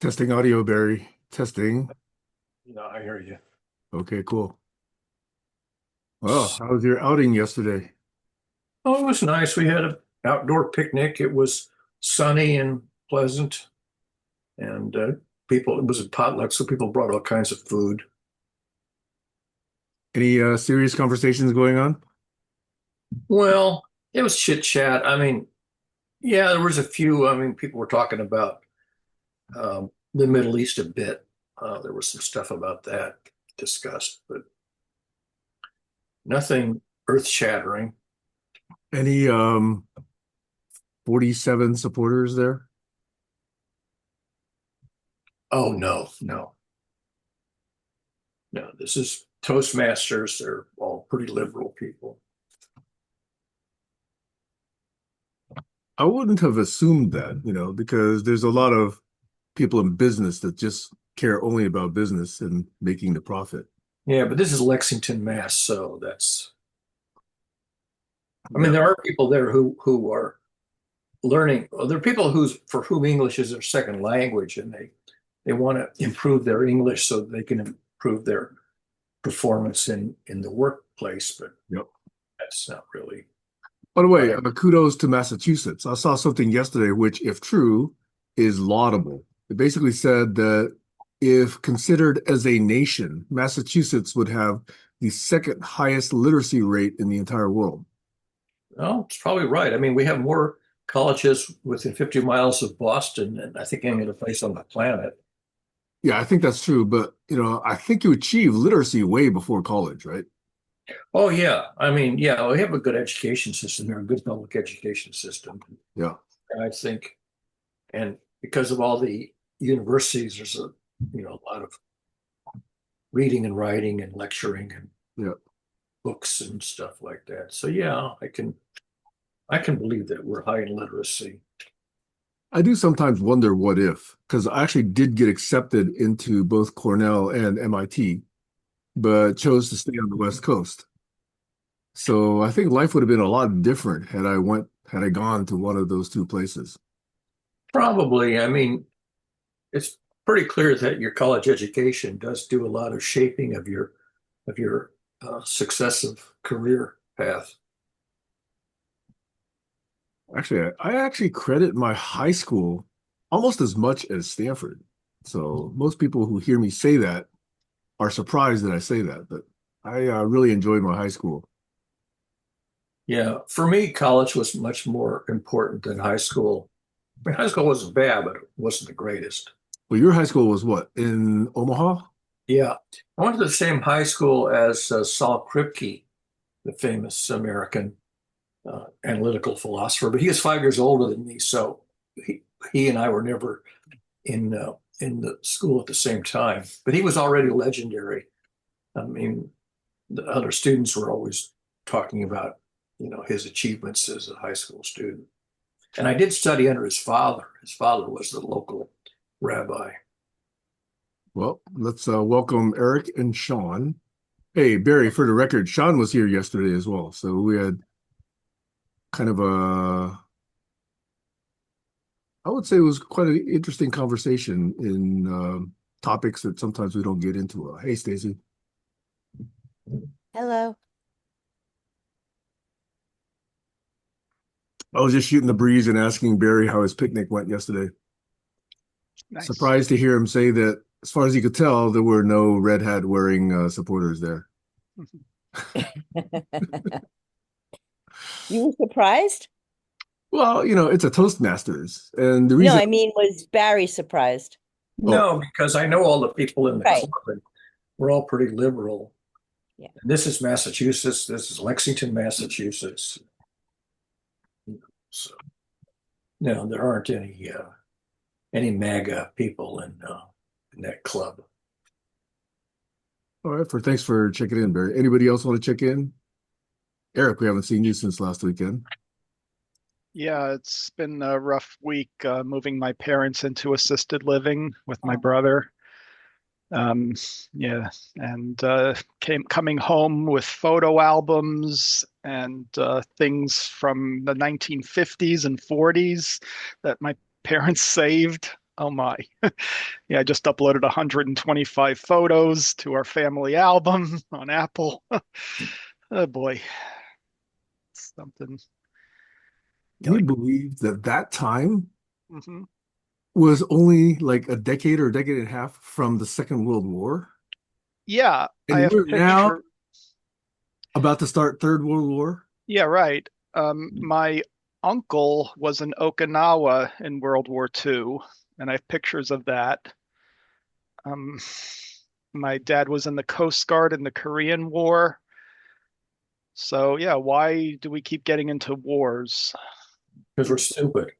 Testing audio, Barry. Testing. Yeah, I hear you. Okay, cool. Well, how was your outing yesterday? Oh, it was nice. We had an outdoor picnic. It was sunny and pleasant, and it was a potluck, so people brought all kinds of food. Any serious conversations going on? Well, it was chit chat. I mean, yeah, there was a few. I mean, people were talking about the Middle East a bit. There was some stuff about that discussed, but nothing earth-shattering. Any 47 supporters there? Oh, no, no, no. This is Toastmasters. They're all pretty liberal people. I wouldn't have assumed that, because there's a lot of people in business that just care only about business and making the profit. Yeah, but this is Lexington, Mass, so that's I mean Yeah. there are people there who are learning. There are people who's for whom English is their second language and they want to improve their English so they can improve their performance in the workplace, but Yep. that's not really By the what way, it kudos to Massachusetts. I saw something yesterday, which, if true, is laudable. It basically said that if considered as a nation, Massachusetts would have the second highest literacy rate in the entire world. Oh, it's probably right. I mean, we have more colleges within 50 miles of Boston than I think any other place on the planet. Yeah, I think that's true, but I think you achieve literacy way before college, right? Oh yeah. I mean, yeah, we have a good education system here, a good public education system. Yeah, I think, and because of all the universities, there's a lot of reading and writing and lecturing and yeah. books and stuff like that. So yeah, I can believe that we're high in literacy. I do sometimes wonder what if, because I actually did get accepted into both Cornell and MIT, but chose to stay on the West Coast. So I think life would have been a lot different had I gone to one of those two places. Probably, I mean, it's pretty clear that your college education does do a lot of shaping of your successive career path. Actually, I actually credit my high school almost as much as Stanford. So most people who hear me say that are surprised that I say that, but I really enjoyed my high school. Yeah, for me, college was much more important than high school. I mean, high school wasn't bad, but it wasn't the greatest. Well, your high school was what, in Omaha? Yeah. I went to the same high school as Saul Kripke, the famous American analytical philosopher, but he is 5 years older than me. So he and I were never in the school at the same time, but he was already legendary. I mean, the other students were always talking about, his achievements as a high school student. And I did study under his father. His father was the local rabbi. Well, let's welcome Eric and Sean. Hey, Barry, for the record, Sean was here yesterday as well. So we had kind of I would say it was quite an interesting conversation in topics that sometimes we don't get into. Hey, Stacy. Hello. I was just shooting the breeze and asking Barry how his picnic went yesterday. Nice. Surprised to hear him say that, as far as he could tell, there were no red hat wearing supporters there. You were surprised? Well, it's a Toastmasters, and the No, reason, I mean, was Barry surprised? oh, No, because I know all the people in the Right. club, and we're all pretty liberal. Yeah. And this is Massachusetts. This is Lexington, Massachusetts. So no, there aren't any MAGA people in that club. all right, thanks for checking in, Barry. Anybody else want to check in? Eric, we haven't seen you since last weekend. Yeah, it's been a rough week moving my parents into assisted living with my brother. Um, yeah, and coming home with photo albums and things from the 1950s and 40s that my parents saved. Oh my. Yeah, I just uploaded 125 photos to our family album on Apple. Oh boy, something. Can you Like, believe that that time hmm was only like a decade or a decade and a half from the Second World War? yeah, I And have we're now picture. about to start Third World War? Yeah, right. My uncle was in Okinawa in World War II, and I have pictures of that. Um, my dad was in the Coast Guard in the Korean War. So yeah, why do we keep getting into wars? Because we're stupid,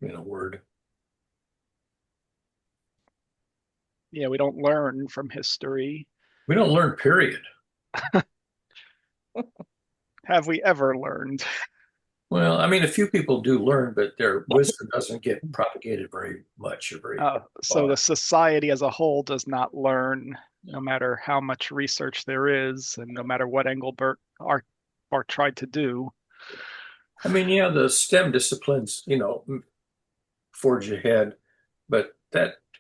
in a word. Yeah, we don't learn from history. We don't learn, period. Have we ever learned? Well, I mean, a few people do learn, but their wisdom doesn't get propagated very much or very So the far. society as a whole does not learn, no matter how much research there is, and no matter what Engelbert are tried to do. I mean, yeah, the STEM disciplines, forge ahead, but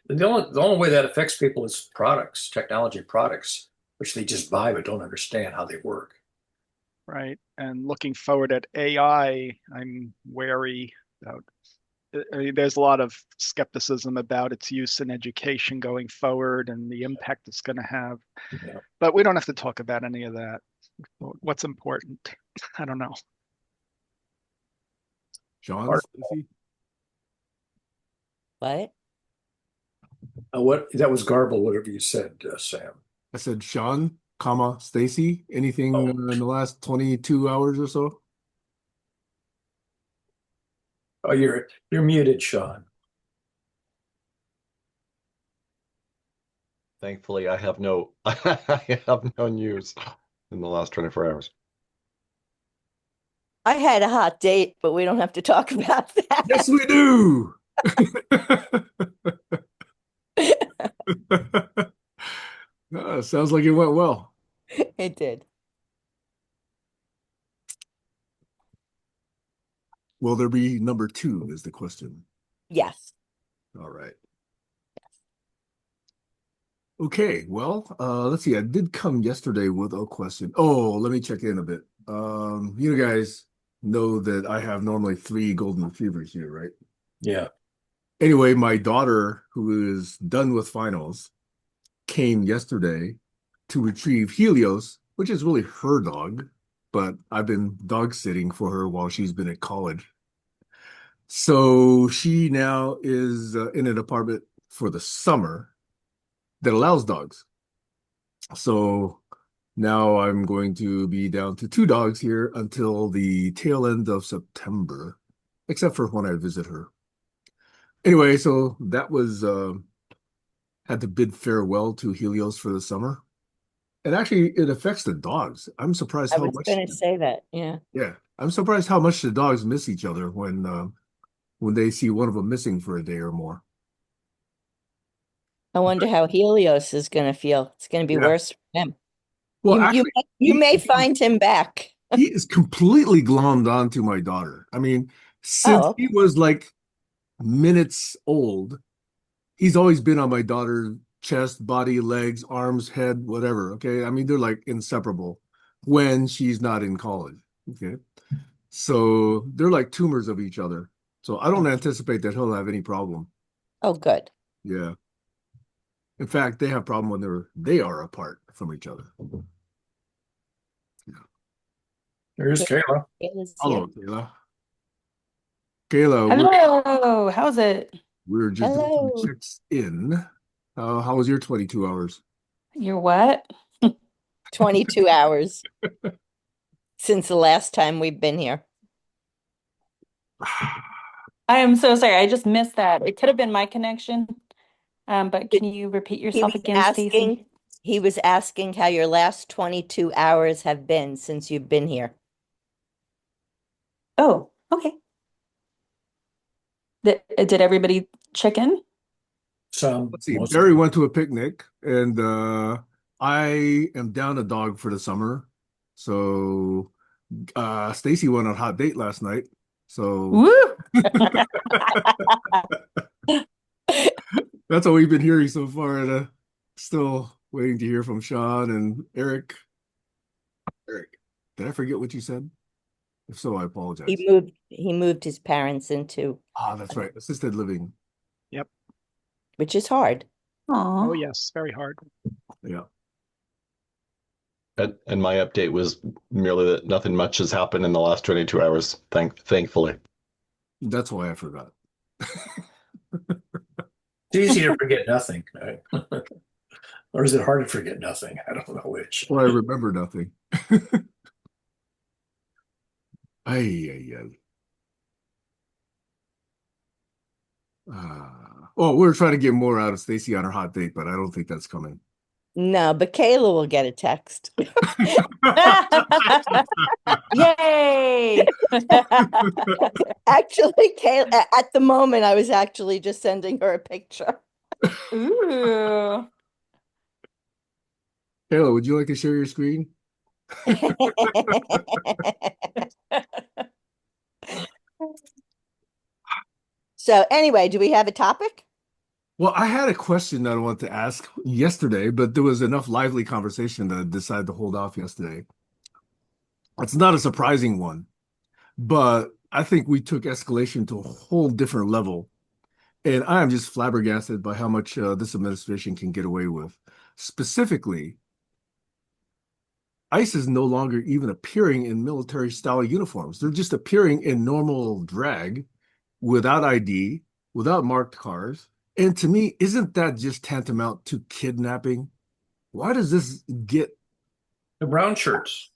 the only way that affects people is products, technology products, which they just buy but don't understand how they work. Right? And looking forward at AI, I'm wary about. I mean, there's a lot of skepticism about its use in education going forward and the impact it's going to have. Yeah. But we don't have to talk about any of that. What's important? I don't know. Sean, Stacy? What? What that was garble, whatever you said, Sam. I said Sean, comma, Stacy. Anything Oh, in the last 22 hours or so? oh, you're muted, Sean. Thankfully, I have no I have no news in the last 24 hours. I had a hot date, but we don't have to talk about Yes, that. we do. Sounds like it went well. It did. Will there be number two is the question. Yes. All right. Okay, well, let's see. I did come yesterday with a question. Oh, let me check in a bit. You guys know that I have normally three golden retrievers here, right? Yeah. Anyway, my daughter, who is done with finals, came yesterday to retrieve Helios, which is really her dog, but I've been dog sitting for her while she's been at college. So she now is in an apartment for the summer that allows dogs. So now I'm going to be down to two dogs here until the tail end of September, except for when I visit her. Anyway, so that was had to bid farewell to Helios for the summer. And actually, it affects the dogs. I'm surprised I how was much, going to say that. Yeah. yeah, I'm surprised how much the dogs miss each other when they see one of them missing for a day or more. I wonder how Helios is going to feel. It's going to be Yeah. worse for him. Well, actually, You may find him back. he is completely glommed onto my daughter. I mean, since Oh, he okay. was like minutes old, he's always been on my daughter's chest, body, legs, arms, head, whatever. Okay. I mean, they're like inseparable when she's not in college. Okay. So they're like tumors of each other. So I don't anticipate that he'll have any problem. Oh, good. Yeah. In fact, they have problem when they are apart from each other. Yeah. There's Kayla. Kayla's here. Hello, Kayla. Kayla, Hello, how's it? we're just doing some Hello. checks in. How was your 22 hours? You're what? 22 hours since the last time we've been here. I am so sorry. I just missed that. It could have been my connection. But can you repeat He yourself was again, Stacy? asking, he was asking how your last 22 hours have been since you've been here. Oh, okay. Did everybody check in? Some, Let's see. most. Barry went to a picnic, and I am down a dog for the summer. So Stacy went on a hot date last night. So Woo! That's all we've been hearing so far. And still waiting to hear from Sean and Eric. Eric, did I forget what you said? If so, I apologize. He moved his parents into, Ah, that's right. Assisted living. Yep. which is hard. Aw. Oh, yes, very hard. Yeah. And my update was merely that nothing much has happened in the last 22 hours, thankfully. That's why I forgot. It's easy to forget nothing, right? Or is it hard to forget nothing? I don't know which. Well, I remember nothing. Ay, ay, ay. Oh, we're trying to get more out of Stacy on her hot date, but I don't think that's coming. No, but Kayla will get a text. Yay! Actually, Kayla, at the moment, I was actually just sending her a picture. Ooh. Kayla, would you like to share your screen? So anyway, do we have a topic? Well, I had a question that I wanted to ask yesterday, but there was enough lively conversation that I decided to hold off yesterday. It's not a surprising one, but I think we took escalation to a whole different level. And I am just flabbergasted by how much this administration can get away with. Specifically, ICE is no longer even appearing in military style uniforms. They're just appearing in normal drag without ID, without marked cars. And to me, isn't that just tantamount to kidnapping? Why does this get The brown shirts.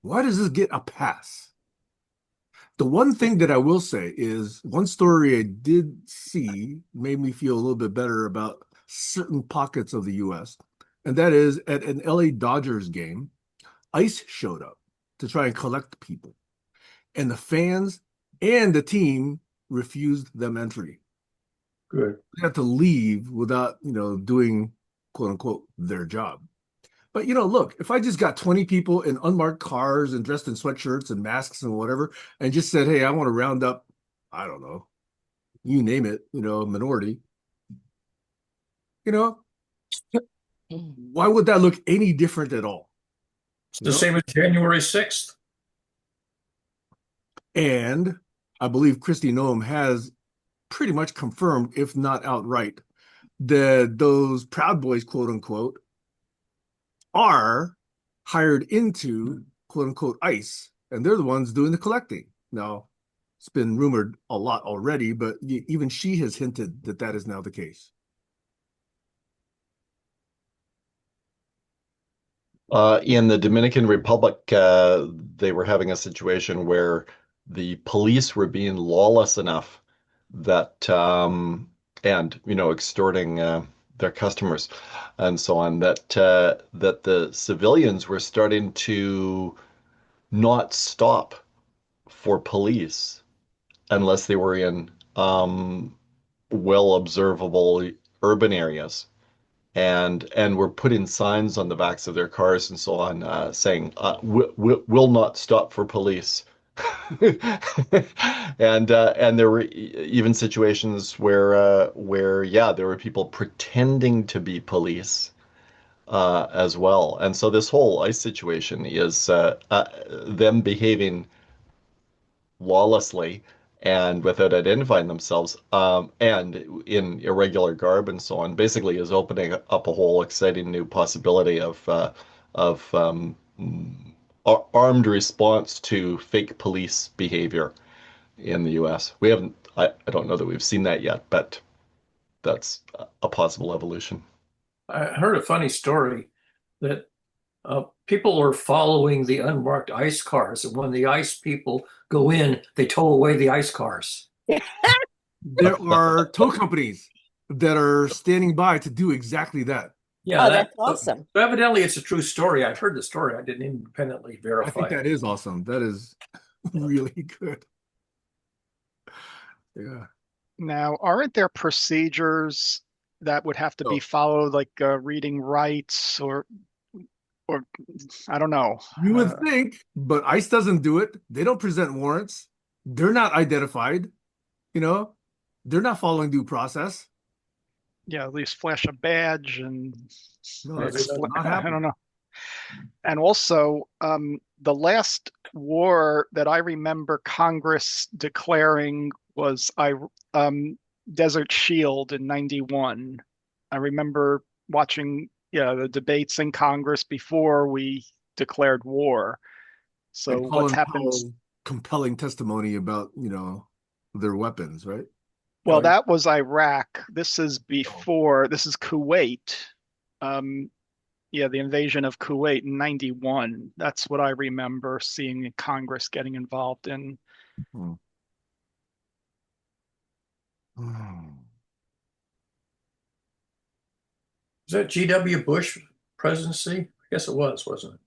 why does this get a pass? The one thing that I will say is one story I did see made me feel a little bit better about certain pockets of the US. And that is at an LA Dodgers game, ICE showed up to try and collect people. And the fans and the team refused them entry. Good. They had to leave without, doing quote unquote their job. But look, if I just got 20 people in unmarked cars and dressed in sweatshirts and masks and whatever, and just said, hey, I want to round up, I don't know, you name it, minority, you know, why would that look any different at all? It's the same as January 6th. And I believe Christy Noem has pretty much confirmed, if not outright, that those Proud Boys, quote unquote, are hired into quote unquote ICE, and they're the ones doing the collecting. Now, it's been rumored a lot already, but even she has hinted that that is now the case. In the Dominican Republic, they were having a situation where the police were being lawless enough that, and extorting their customers and so on, that the civilians were starting to not stop for police unless they were in well observable urban areas and were putting signs on the backs of their cars and so on, saying "Will not stop for police." And there were even situations where yeah, there were people pretending to be police as well. And so this whole ICE situation is them behaving lawlessly and without identifying themselves, and in irregular garb and so on, basically is opening up a whole exciting new possibility of armed response to fake police behavior in the U.S. We haven't, I don't know that we've seen that yet, but that's a possible evolution. I heard a funny story that people are following the unmarked ICE cars, and when the ICE people go in, they tow away the ICE cars. There are tow companies that are standing by to do exactly that. Yeah, Oh, that's awesome. so evidently it's a true story. I've heard the story. I didn't independently I verify think that it. is awesome. That is really good. Yeah. Now, aren't there procedures that would have to be Oh. followed, like reading rights or I don't know. You would think, but ICE doesn't do it. They don't present warrants. They're not identified. You know, they're not following due process. Yeah, at least flash a badge and No, That that does does not not I don't happen. know. And also, the last war that I remember Congress declaring was Desert Shield in '91. I remember watching, yeah, the debates in Congress before we declared war. So And what's Colin happened? Powell compelling testimony about, their weapons, right? Well, that was Iraq. This is Oh. before, this is Kuwait. Um, yeah, the invasion of Kuwait in '91. That's what I remember seeing Congress getting involved in. Hmm. Hmm. Was that G.W. Bush presidency? I guess it was, wasn't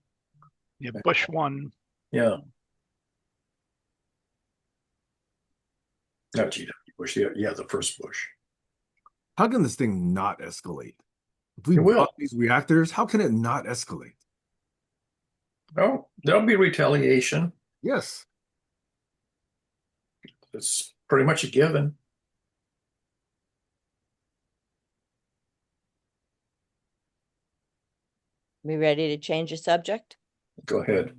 Yeah, it? Bush won. Yeah, not G.W. Bush. Yeah, yeah, the first Bush. How can this thing not escalate? If we It drop will. these reactors, how can it not escalate? No, there'll be retaliation. Yes. It's pretty much a given. We ready to change the subject? Go ahead.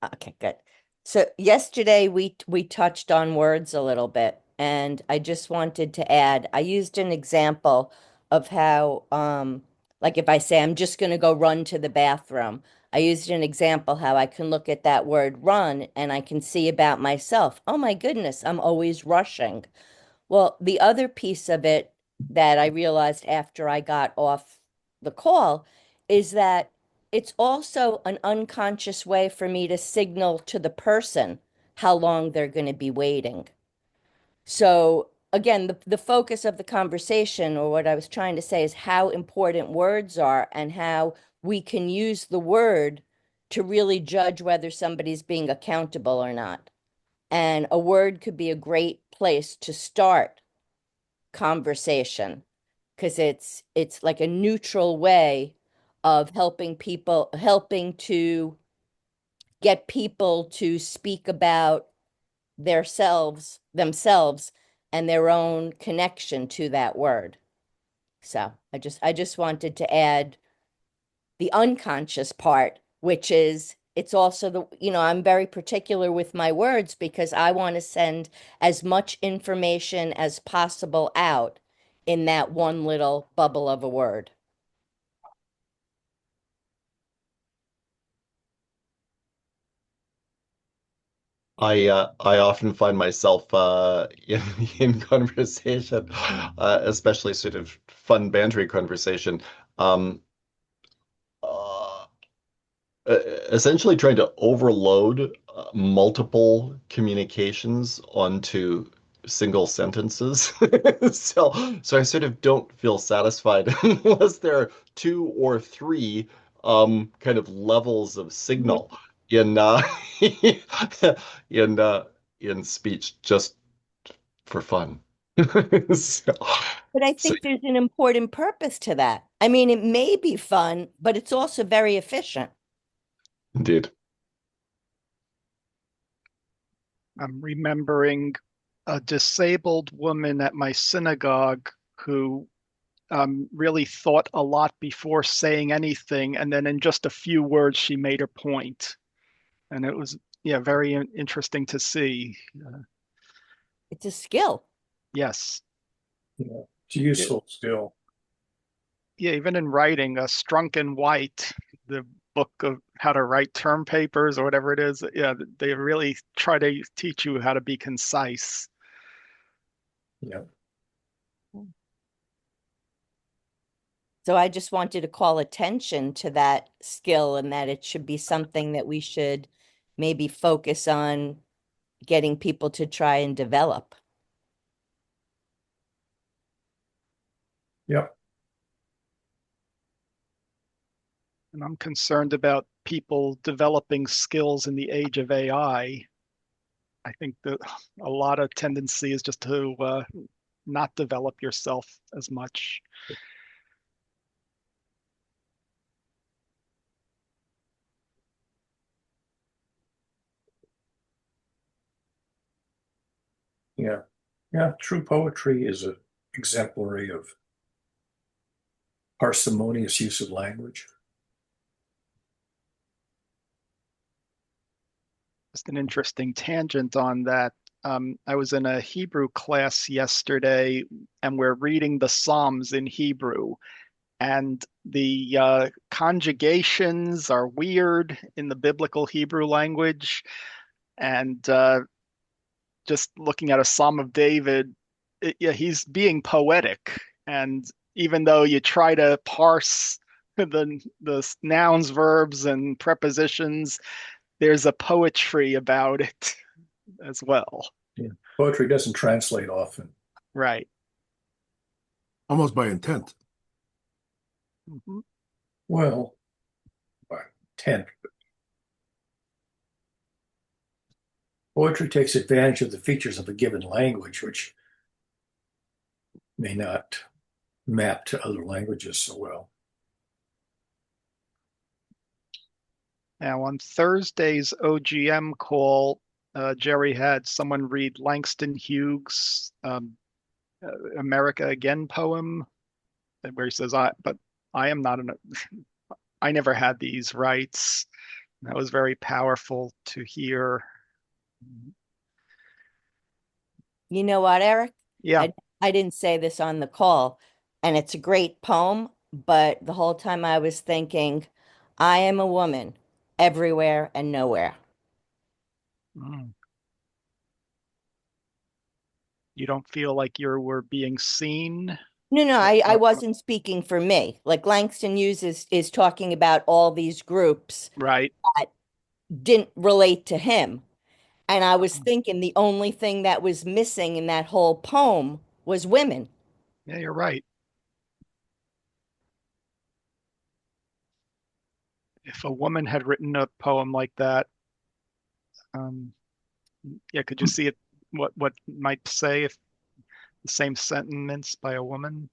Okay, good. So yesterday we touched on words a little bit, and I just wanted to add, I used an example of how like if I say I'm just going to go run to the bathroom, I used an example how I can look at that word run and I can see about myself. Oh my goodness, I'm always rushing. Well, the other piece of it that I realized after I got off the call is that it's also an unconscious way for me to signal to the person how long they're going to be waiting. So, again, the focus of the conversation, or what I was trying to say, is how important words are and how we can use the word to really judge whether somebody's being accountable or not. And a word could be a great place to start conversation because it's like a neutral way of helping to get people to speak about themselves and their own connection to that word. So I just wanted to add the unconscious part, which is it's also I'm very particular with my words because I want to send as much information as possible out in that one little bubble of a word. I often find myself in conversation, especially sort of fun bantery conversation, um, uh, essentially trying to overload multiple communications onto single sentences. So I sort of don't feel satisfied unless there are two or three kind of levels of signal in in in speech just for fun. So, But I so think there's an important purpose to that. I mean, it may be fun, but it's also very efficient. indeed. I'm remembering a disabled woman at my synagogue who really thought a lot before saying anything, and then in just a few words, she made her point, and it was, yeah, very interesting to see. It's a skill. Yes. Yeah, it's It, useful still. yeah, even in writing, Strunk and White, the book of how to write term papers or whatever it is, yeah, they really try to teach you how to be concise. Yeah. So I just wanted to call attention to that skill and that it should be something that we should maybe focus on getting people to try and develop. Yep. And I'm concerned about people developing skills in the age of AI. I think that a lot of tendency is just to not develop yourself as much. Yeah. Yeah. True poetry is a exemplary of parsimonious use of language. Just an interesting tangent on that. I was in a Hebrew class yesterday, and we're reading the Psalms in Hebrew, and the conjugations are weird in the biblical Hebrew language. And just looking at a Psalm of David, yeah, he's being poetic. And even though you try to parse the nouns, verbs, and prepositions, there's a poetry about it as well. Yeah. Poetry doesn't translate often. Right. Almost by intent. Mhm. Well, by intent. Poetry takes advantage of the features of a given language, which may not map to other languages so well. Now, on Thursday's OGM call, Jerry had someone read Langston Hughes' America Again poem, where he says, but I am not I never had these rights. That was very powerful to hear. You know what, Eric? Yeah. I didn't say this on the call, and it's a great poem, but the whole time I was thinking, I am a woman everywhere and nowhere. Mm. You don't feel like you were being seen? No, no, I Uh, wasn't speaking for me. Like Langston Hughes is talking about all these groups right. that didn't relate to him. And I was thinking the only thing that was missing in that whole poem was women. Yeah, you're right. If a woman had written a poem like that, um, yeah, could you see it? What might say if the same sentiments by a woman?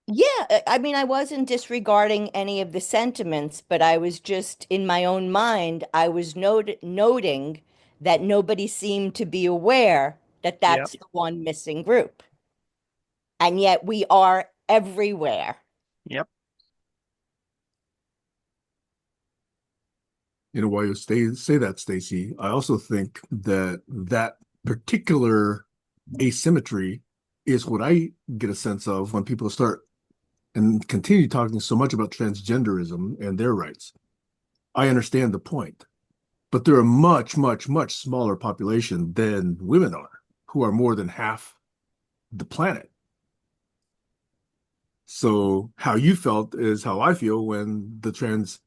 Yeah, I mean, I wasn't disregarding any of the sentiments, but I was just in my own mind, I was noting that nobody seemed to be aware that Yep. that's the one missing group. And yet we are everywhere. Yep. You know, while you say that, Stacy, I also think that that particular asymmetry is what I get a sense of when people start and continue talking so much about transgenderism and their rights. I understand the point, but they're a much, much, much smaller population than women are, who are more than half the planet. So how you felt is how I feel when the trans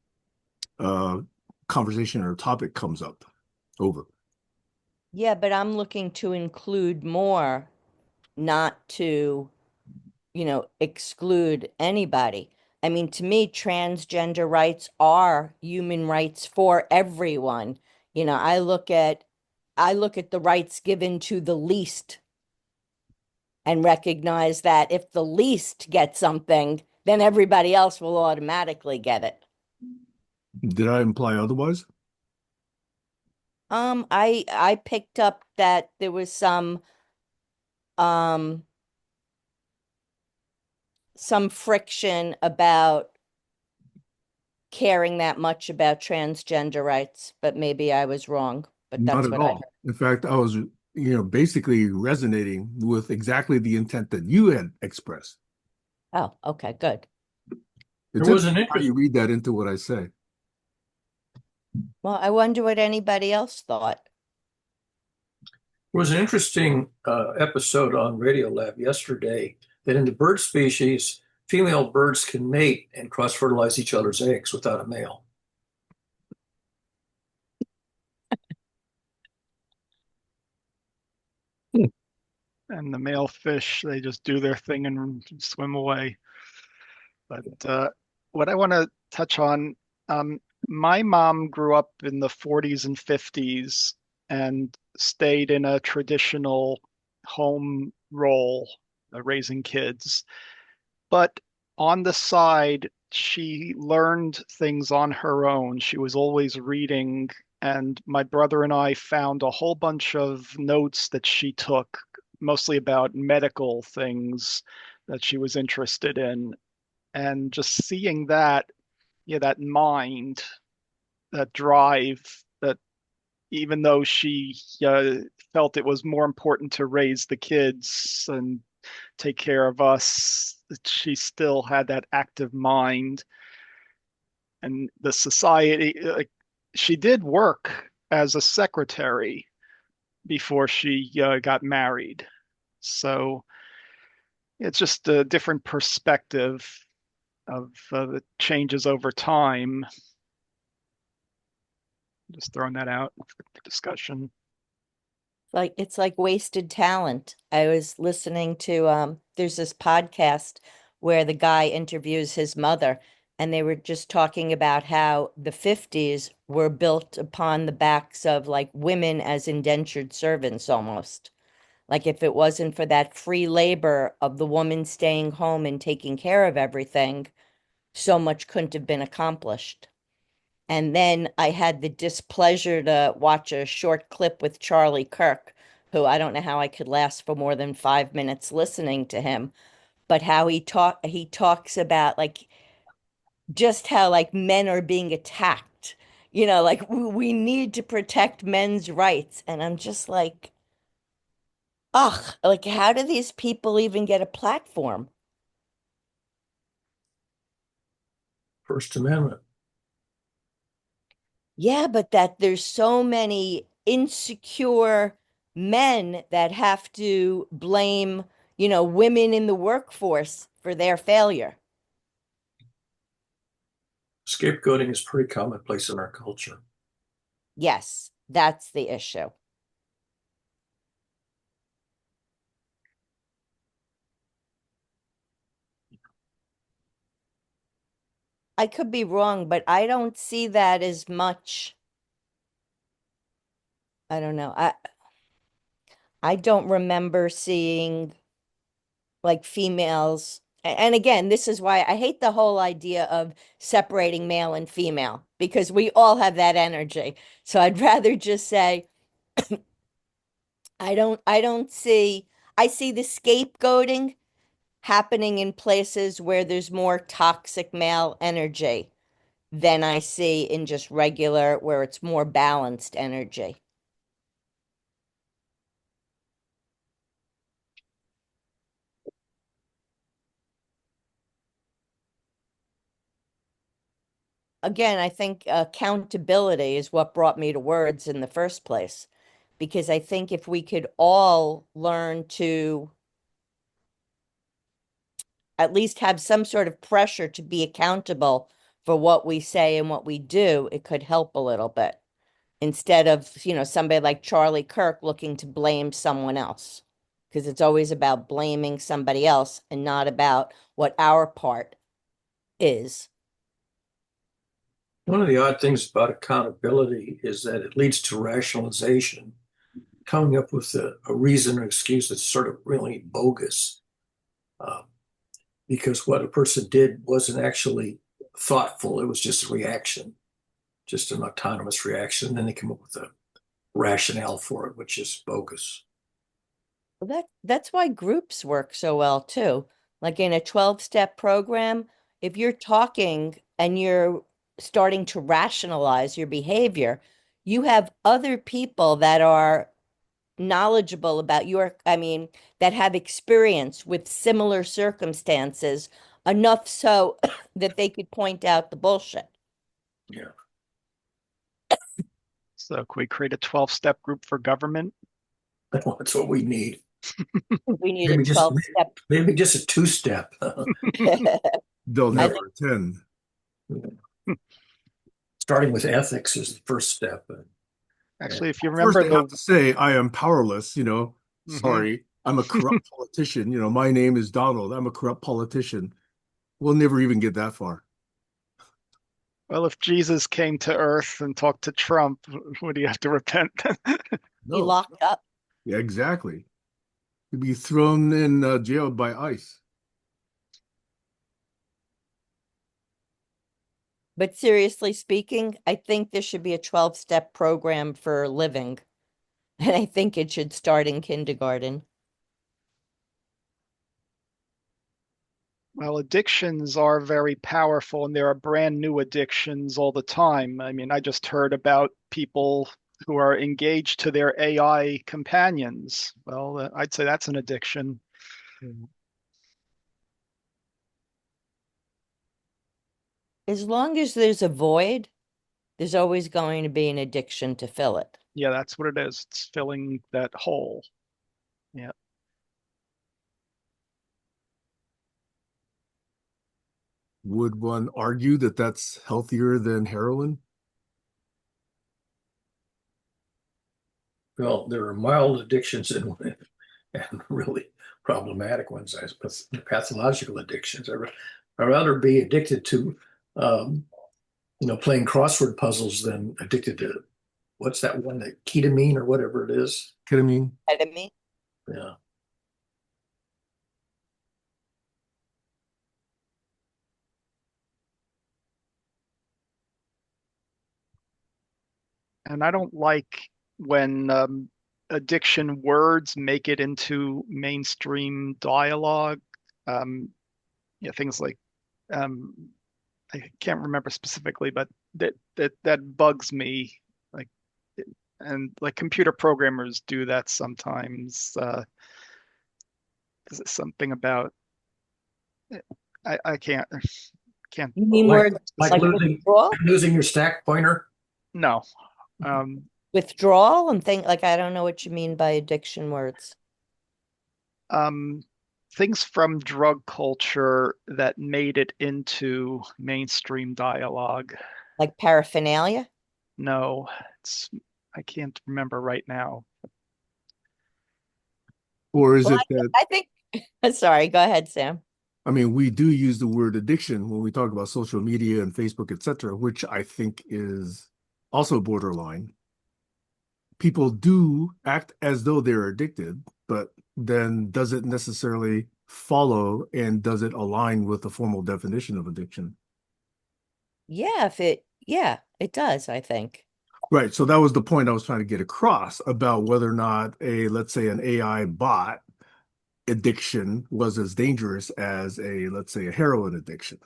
uh, conversation or topic comes up. Over. Yeah, but I'm looking to include more, not to, exclude anybody. I mean, to me, transgender rights are human rights for everyone. I look at the rights given to the least and recognize that if the least gets something, then everybody else will automatically get it. Did I imply otherwise? I picked up that there was um some friction about caring that much about transgender rights, but maybe I was wrong, but Not that's at what I heard. all. In fact, I was, basically resonating with exactly the intent that you had expressed. Oh, okay, good. There It's was an interesting how interest. you read that into what I say. Well, I wonder what anybody else thought. There was an interesting episode on Radiolab yesterday that in the bird species, female birds can mate and cross-fertilize each other's eggs without a male. And the male fish, they just do their thing and swim away. But what I want to touch on, um, my mom grew up in the 40s and 50s and stayed in a traditional home role, raising kids. But on the side, she learned things on her own. She was always reading And my brother and I found a whole bunch of notes that she took, mostly about medical things that she was interested in. And just seeing that, yeah, that mind, that drive, that even though she felt it was more important to raise the kids and take care of us, she still had that active mind. And the society, like, she did work as a secretary before she got married. So it's just a different perspective of the changes over time. Just throwing that out for discussion. Like it's like wasted talent. I was listening to there's this podcast where the guy interviews his mother, and they were just talking about how the 50s were built upon the backs of like women as indentured servants almost. Like if it wasn't for that free labor of the woman staying home and taking care of everything, so much couldn't have been accomplished. And then I had the displeasure to watch a short clip with Charlie Kirk, who I don't know how I could last for more than 5 minutes listening to him, but how he talks about like just how like men are being attacked. Like we need to protect men's rights. And I'm just like, ugh, like how do these people even get a platform? First Amendment. Yeah, but that there's so many insecure men that have to blame, women in the workforce for their failure. Scapegoating is pretty commonplace in our culture. Yes, that's the issue. I could be wrong, but I don't see that as much. I don't know. I don't remember seeing like females. And again, this is why I hate the whole idea of separating male and female because we all have that energy. So I'd rather just say I don't see I see the scapegoating happening in places where there's more toxic male energy than I see in just regular where it's more balanced energy. Again, I think accountability is what brought me to words in the first place. Because I think if we could all learn to at least have some sort of pressure to be accountable for what we say and what we do, it could help a little bit instead of, somebody like Charlie Kirk looking to blame someone else. Because it's always about blaming somebody else and not about what our part is. One of the odd things about accountability is that it leads to rationalization, coming up with a reason or excuse that's sort of really bogus, uh, because what a person did wasn't actually thoughtful. It was just a reaction, just an autonomous reaction. And then they come up with a rationale for it, which is bogus. Well, that's why groups work so well too. Like in a 12-step program, if you're talking and you're starting to rationalize your behavior, you have other people that are knowledgeable about that have experience with similar circumstances, enough so that they could point out the bullshit. Yeah. So can we create a 12-step group for government? That's what we need. We need a Maybe just 12-step. maybe just a two-step. They'll I never attend. Starting with ethics is the first step. Actually, if you First, remember they the have to say, I am powerless, Mhm. sorry, I'm a corrupt politician. My name is Donald. I'm a corrupt politician. We'll never even get that far. Well, if Jesus came to Earth and talked to Trump, would he have to repent? Be No. locked up. Yeah, exactly. You'd be thrown in jail by ICE. But seriously speaking, I think there should be a 12-step program for living. And I think it should start in kindergarten. Well, addictions are very powerful, and there are brand new addictions all the time. I mean, I just heard about people who are engaged to their AI companions. Well, I'd say that's an addiction. As long as there's a void, there's always going to be an addiction to fill it. Yeah, that's what it is. It's filling that hole. Yeah. Would one argue that that's healthier than heroin? Well, there are mild addictions and really problematic ones, I suppose, pathological addictions. I'd rather be addicted to, um, playing crossword puzzles than addicted to what's that one, that ketamine or whatever it is. Ketamine? Ketamine? Yeah. And I don't like when addiction words make it into mainstream dialogue. Um, yeah, things like um, I can't remember specifically, but that bugs me. Like, and like computer programmers do that sometimes. Is it something about? I can't. You mean Like words like like losing your stack pointer. No. Um, withdrawal and think like I don't know what you mean by addiction words. um, things from drug culture that made it into mainstream dialogue. Like paraphernalia? No, it's I can't remember right now. Or is Well, it that, I think sorry, go ahead, Sam. I mean, we do use the word addiction when we talk about social media and Facebook, etc., which I think is also borderline. People do act as though they're addicted, but then does it necessarily follow and does it align with the formal definition of addiction? Yeah, it does, I think. Right. So that was the point I was trying to get across about whether or not let's say, an AI bot addiction was as dangerous as let's say, a heroin addiction.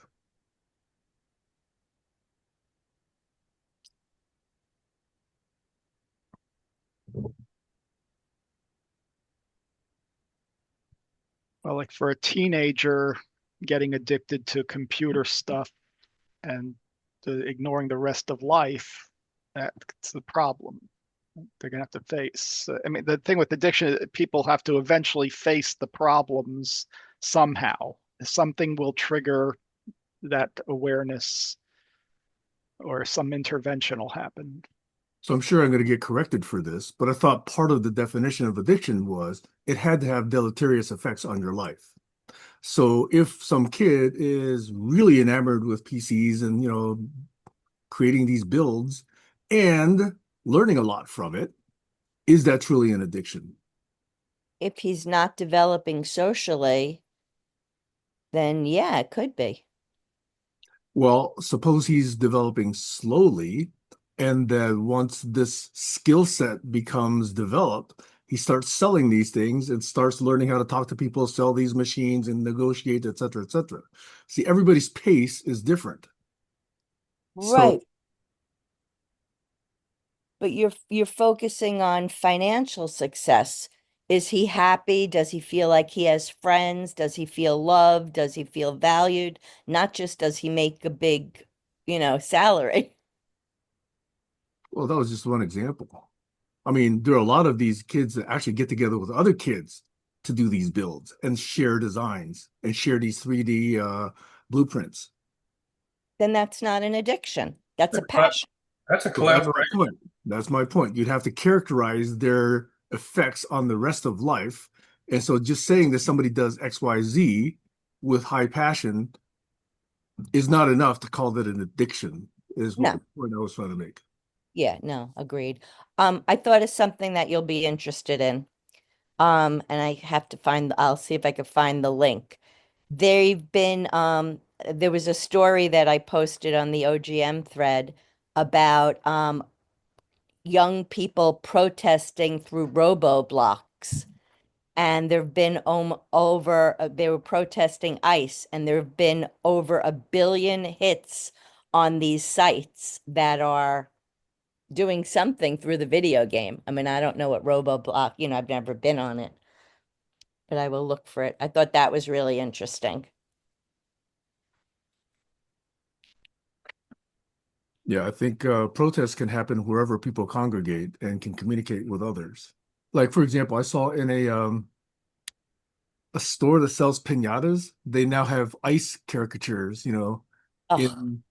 Well, like for a teenager getting addicted to computer stuff and ignoring the rest of life, that's the problem they're going to have to face. I mean, the thing with addiction, people have to eventually face the problems somehow. Something will trigger that awareness or some intervention will happen. So I'm sure I'm going to get corrected for this, but I thought part of the definition of addiction was it had to have deleterious effects on your life. So if some kid is really enamored with PCs and, creating these builds and learning a lot from it, is that truly an addiction? If he's not developing socially, then yeah, it could be. Well, suppose he's developing slowly, and then once this skill set becomes developed, he starts selling these things and starts learning how to talk to people, sell these machines and negotiate, et cetera, et cetera. See, everybody's pace is different. So, Right. But you're focusing on financial success. Is he happy? Does he feel like he has friends? Does he feel loved? Does he feel valued? Not just does he make a big, salary. well, that was just one example. I mean, there are a lot of these kids that actually get together with other kids to do these builds and share designs and share these 3D blueprints. Then that's not an addiction. That's a But passion. that's a So that's my collaboration. point. That's my point. You'd have to characterize their effects on the rest of life. And so just saying that somebody does XYZ with high passion is not enough to call that an addiction, is what the No. point I was trying to make. Yeah, no, agreed. I thought of something that you'll be interested in. And I have to I'll see if I can find the link. They've been there was a story that I posted on the OGM thread about young people protesting through robo-blocks. And there have been they were protesting ICE, and there have been over 1 billion hits on these sites that are doing something through the video game. I mean, I don't know what RoboBlock, I've never been on it, but I will look for it. I thought that was really interesting. Yeah, I think protests can happen wherever people congregate and can communicate with others. Like, for example, I saw in a store that sells piñatas, they now have ice caricatures, Oh, in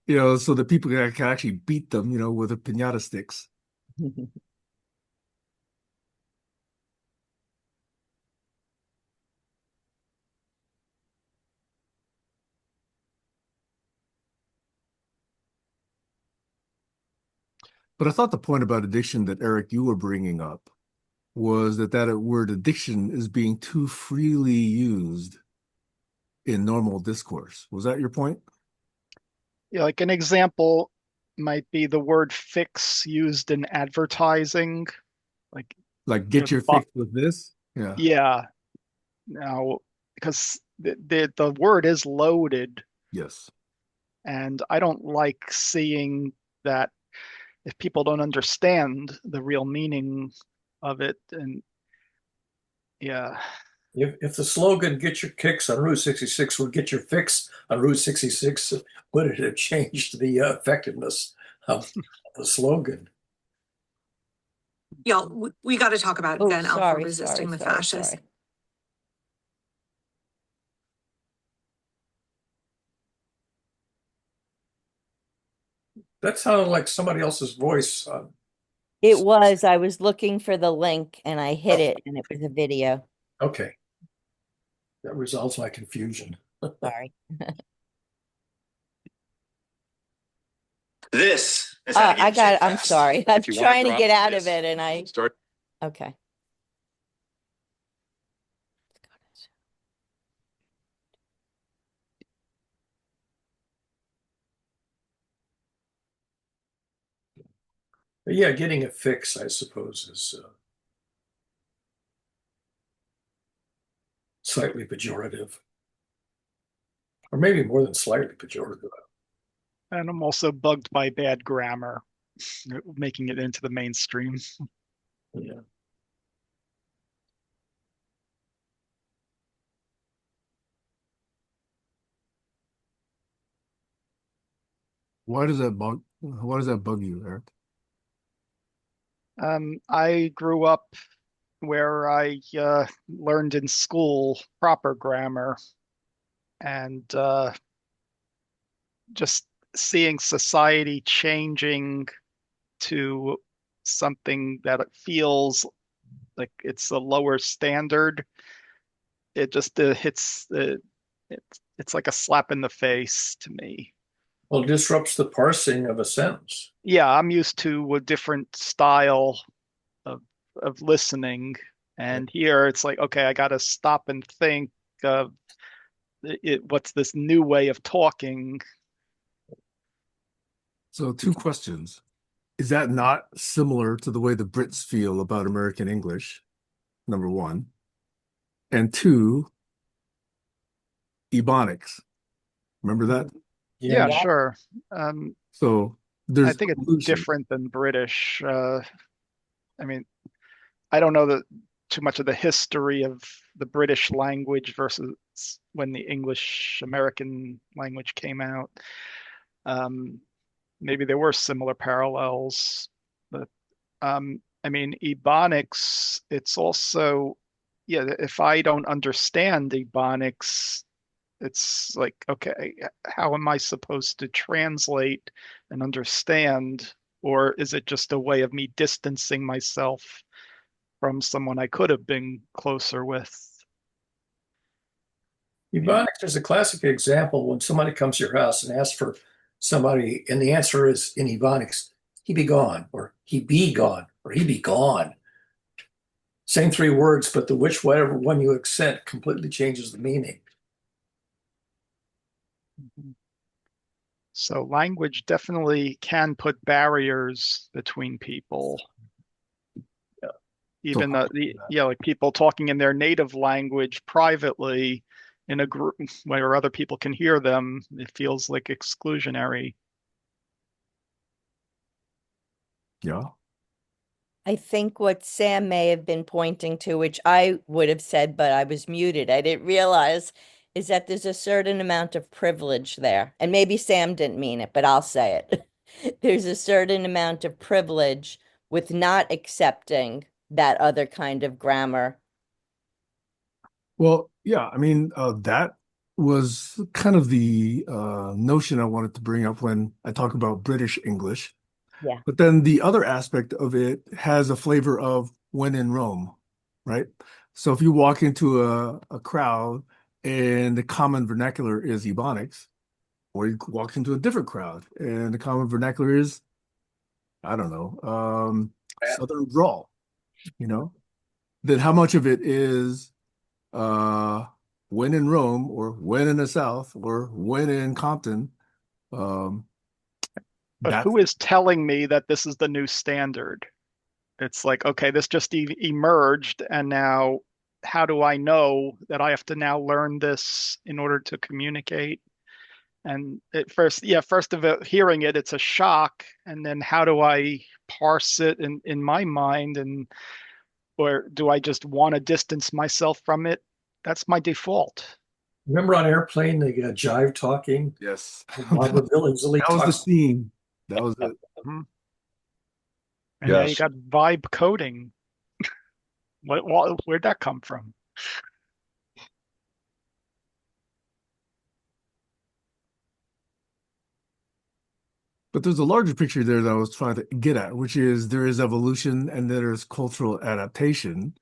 so that people can actually beat them, with the piñata sticks. But I thought the point about addiction that Eric, you were bringing up was that word addiction is being too freely used in normal discourse. Was that your point? Yeah, like an example might be the word fix used in advertising. Like, Like, you know, get your fix with this? Yeah. yeah, now because the word is loaded, Yes. and I don't like seeing that if people don't understand the real meaning of it. And yeah, If the slogan "Get your kicks on Route 66" would get your fix on Route 66, would it have changed the effectiveness of the slogan? Y'all, we got to talk about oh, Van Alpha sorry, resisting the sorry, fascists. sorry. That sounded like somebody else's voice. It was, I was looking for the link and I hit Oh, it and it was a video. okay. That resolves my confusion. Sorry. This is how to I get got shit it. I'm fast. sorry. I'm If you want trying to drop get out this, of it and start. okay. But yeah, getting a fix, I suppose, is slightly pejorative, or maybe more than slightly pejorative. and I'm also bugged by bad grammar, making it into the mainstream. Yeah. Why does that bug you, Eric? I grew up where I learned in school proper grammar, and just seeing society changing to something that it feels like it's a lower standard, it just hits it's like a slap in the face to me. Well, it disrupts the parsing of a sentence. Yeah, I'm used to a different style of listening, and here it's like, okay, I got to stop and think of what's this new way of talking. So, two questions. Is that not similar to the way the Brits feel about American English? Number one. And two, Ebonics. Remember that? Yeah, Yeah. Yeah. sure. So I there's think it's evolution. different than British. I mean, I don't know too much of the history of the British language versus when the English American language came out. Um, Maybe there were similar parallels, but I mean, Ebonics, it's also, yeah, if I don't understand Ebonics, it's like, okay, how am I supposed to translate and understand? Or is it just a way of me distancing myself from someone I could have been closer with? Ebonics is a classic example when somebody comes to your house and asks for somebody, and the answer is in Ebonics, he be gone, or he be gone, or he be gone. Same three words, but the whichever one you accent completely changes the meaning. So language definitely can put barriers between people. Yeah. So Even like people talking in their native language privately in a group where other people can hear them, it feels like exclusionary. yeah. I think what Sam may have been pointing to, which I would have said, but I was muted, I didn't realize, is that there's a certain amount of privilege there. And maybe Sam didn't mean it, but I'll say it. There's a certain amount of privilege with not accepting that other kind of grammar. Well, yeah, I mean, that was kind of the notion I wanted to bring up when I talk about British English. Yeah. But then the other aspect of it has a flavor of when in Rome, right? So if you walk into a crowd and the common vernacular is Ebonics, or you walk into a different crowd and the common vernacular is, I don't know, Southern drawl, you know, then how much of it is uh, when in Rome or when in the South or when in Compton? Um, But that's who is telling me that this is the new standard? It's like, okay, this just emerged, and now how do I know that I have to now learn this in order to communicate? And at first, yeah, first of it, hearing it, it's a shock, and then how do I parse it in my mind, and or do I just want to distance myself from it? That's my default. Remember on Airplane, the jive talking? yes. Barbara Billingsley That was the talks. scene. That was it. Mhm. And now you Yes. got vibe coding. Where'd that come from? But there's a larger picture there that I was trying to get at, which is there is evolution and there's cultural adaptation.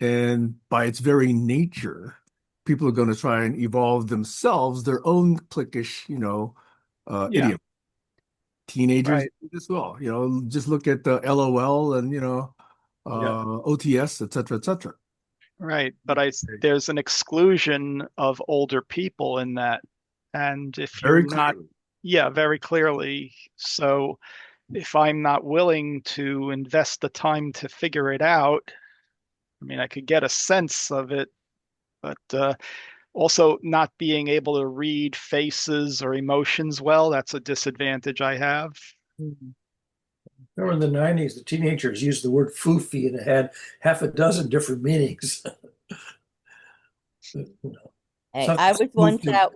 And by its very nature, people are going to try and evolve themselves, their own cliquish, Yeah, idiom. Teenagers right, do as well. Just look at the LOL and, Yeah. OTS, et cetera, et cetera. right. But there's an exclusion of older people in that. And if you're Very not, clearly. yeah, very clearly. So if I'm not willing to invest the time to figure it out, I mean, I could get a sense of it, but also not being able to read faces or emotions well, that's a disadvantage I have. Remember in the 90s, the teenagers used the word foofy and it had half a dozen different meanings. Hey, Something spoofy.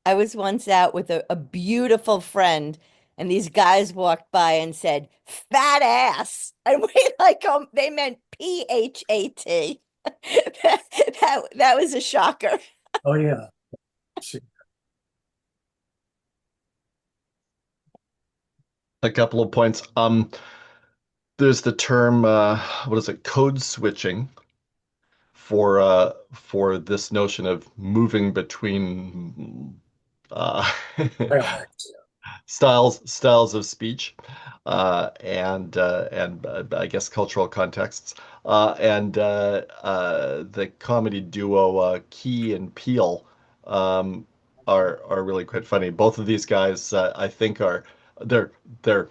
I was once out with a beautiful friend, and these guys walked by and said, fat ass. And we like they meant PHAT. That was a shocker. Oh, yeah. A couple of points. There's the term, what is it, code switching for this notion of moving between uh, Dialects. styles of speech and I guess cultural contexts and the comedy duo Key and Peele um, are really quite funny. Both of these guys I think are they're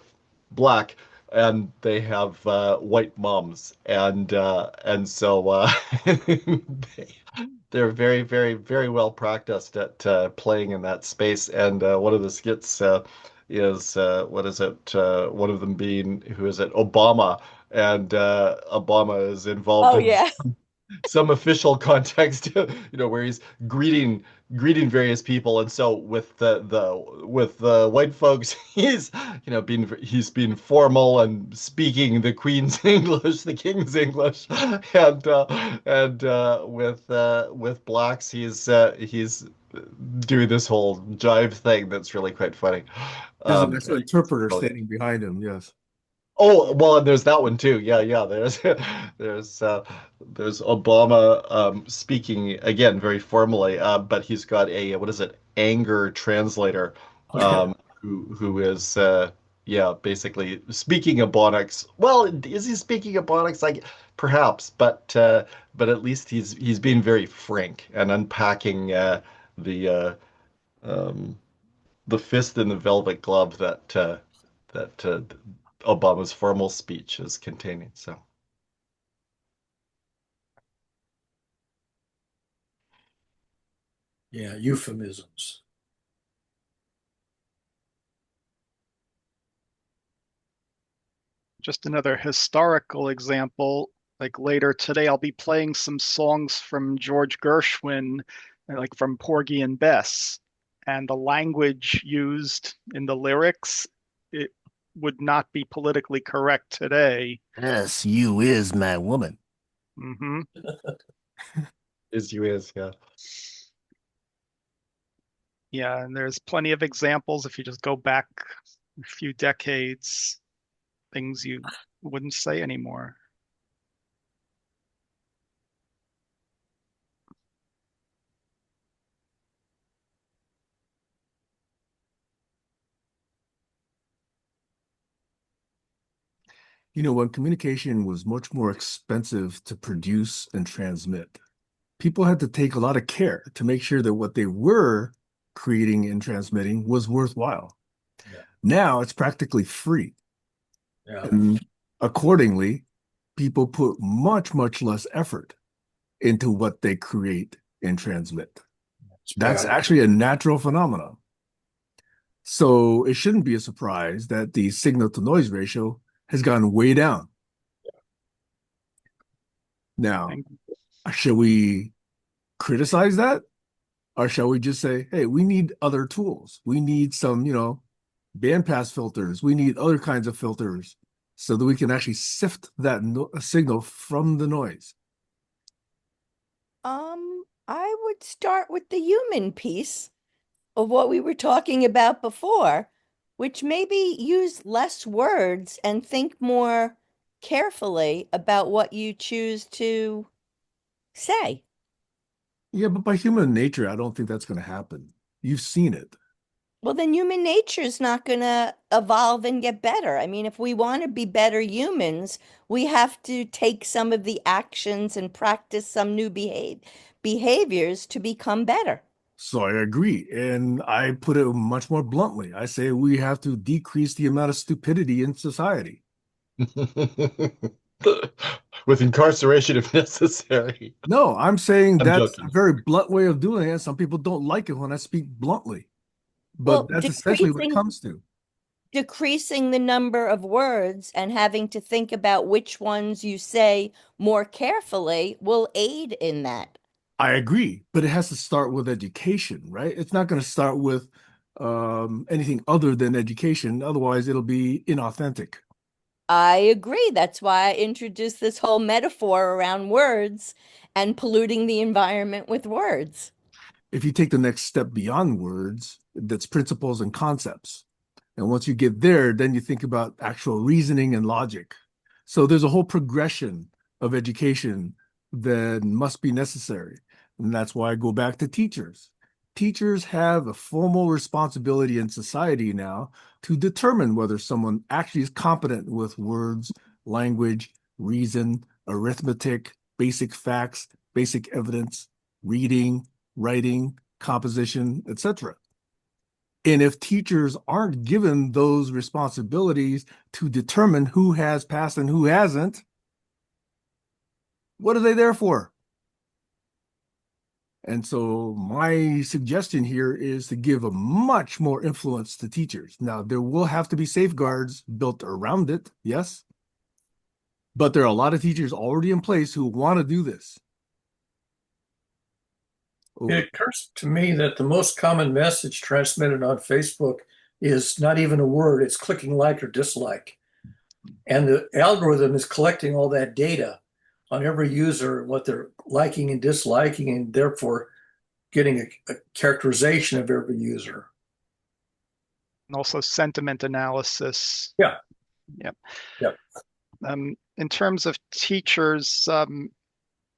black and they have white moms and so they, they're very, very, very well practiced at playing in that space. And one of the skits is what is it? One of them being who is it? Obama, and Obama is involved Oh, in yeah. some official context, where he's greeting various people, and so with the white folks, he's being formal and speaking the Queen's English, the King's English, and with blacks, he's doing this whole jive thing that's really quite funny. There's an Um, extra interpreter really standing behind him. Yes. Oh, well, and there's that one too. Yeah, yeah. There's there's Obama speaking again very formally, but he's got a what is it, anger translator, Oh, yeah. who is yeah, basically speaking Ebonics. Well, is he speaking Ebonics? Like perhaps, but at least he's being very frank and unpacking the um, the fist in the velvet glove that Obama's formal speech is containing. So, Yeah, euphemisms. Just another historical example. Like later today, I'll be playing some songs from George Gershwin, like from Porgy and Bess, and the language used in the lyrics, it would not be politically correct today. Yes, you is my woman. Hmm. is you is, yeah. Yeah, and there's plenty of examples if you just go back a few decades, things you wouldn't say anymore. When communication was much more expensive to produce and transmit, people had to take a lot of care to make sure that what they were creating and transmitting was worthwhile. Yeah. Now it's practically free. Yeah. And accordingly, people put much, much less effort into what they create and transmit. It's That's bad. actually a natural phenomenon. So it shouldn't be a surprise that the signal to noise ratio has gone way down. Now, And should we criticize that? Or shall we just say, hey, we need other tools. We need some, bandpass filters. We need other kinds of filters so that we can actually sift that signal from the noise. I would start with the human piece of what we were talking about before, which maybe use less words and think more carefully about what you choose to say. Yeah, but by human nature, I don't think that's going to happen. You've seen it. Well, then human nature is not going to evolve and get better. I mean, if we want to be better humans, we have to take some of the actions and practice some new behaviors to become better. So I agree. And I put it much more bluntly. I say we have to decrease the amount of stupidity in society. With incarceration if necessary. No, I'm saying I'm that's a joking. very blunt way of doing it. Some people don't like it when I speak bluntly, but Well, that's essentially what it comes to. decreasing the number of words and having to think about which ones you say more carefully will aid in that. I agree, but it has to start with education, right? It's not going to start with anything other than education. Otherwise, it'll be inauthentic. I agree. That's why I introduced this whole metaphor around words and polluting the environment with words. If you take the next step beyond words, that's principles and concepts. And once you get there, then you think about actual reasoning and logic. So there's a whole progression of education that must be necessary. And that's why I go back to teachers. Teachers have a formal responsibility in society now to determine whether someone actually is competent with words, language, reason, arithmetic, basic facts, basic evidence, reading, writing, composition, etc. And if teachers aren't given those responsibilities to determine who has passed and who hasn't, what are they there for? And so my suggestion here is to give a much more influence to teachers. Now, there will have to be safeguards built around it, yes, but there are a lot of teachers already in place who want to do this. It Over. occurs to me that the most common message transmitted on Facebook is not even a word, it's clicking like or dislike. And the algorithm is collecting all that data on every user, what they're liking and disliking, and therefore getting a characterization of every user. and also sentiment analysis. Yeah. Yep. Yep. In terms of teachers,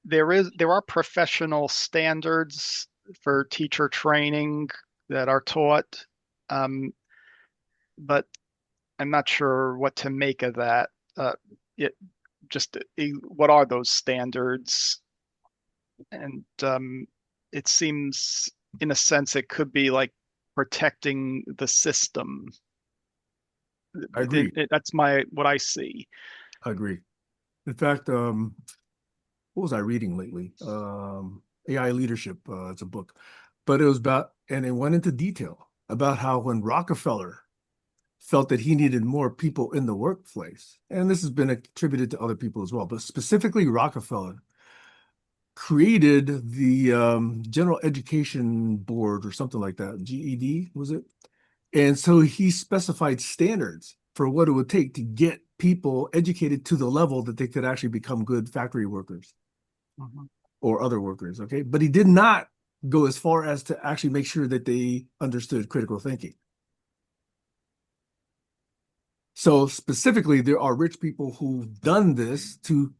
there are professional standards for teacher training that are taught, but I'm not sure what to make of that. It just what are those standards? And it seems, in a sense, it could be like protecting the system. I agree. That's what I see. I agree. In fact, what was I reading lately? AI Leadership. It's a book, but it was about, and it went into detail about how when Rockefeller felt that he needed more people in the workplace, and this has been attributed to other people as well, but specifically Rockefeller created the General Education Board or something like that, GED, was it? And so he specified standards for what it would take to get people educated to the level that they could actually become good factory workers Mhm. or other workers. Okay. But he did not go as far as to actually make sure that they understood critical thinking. So specifically, there are rich people who've done this to,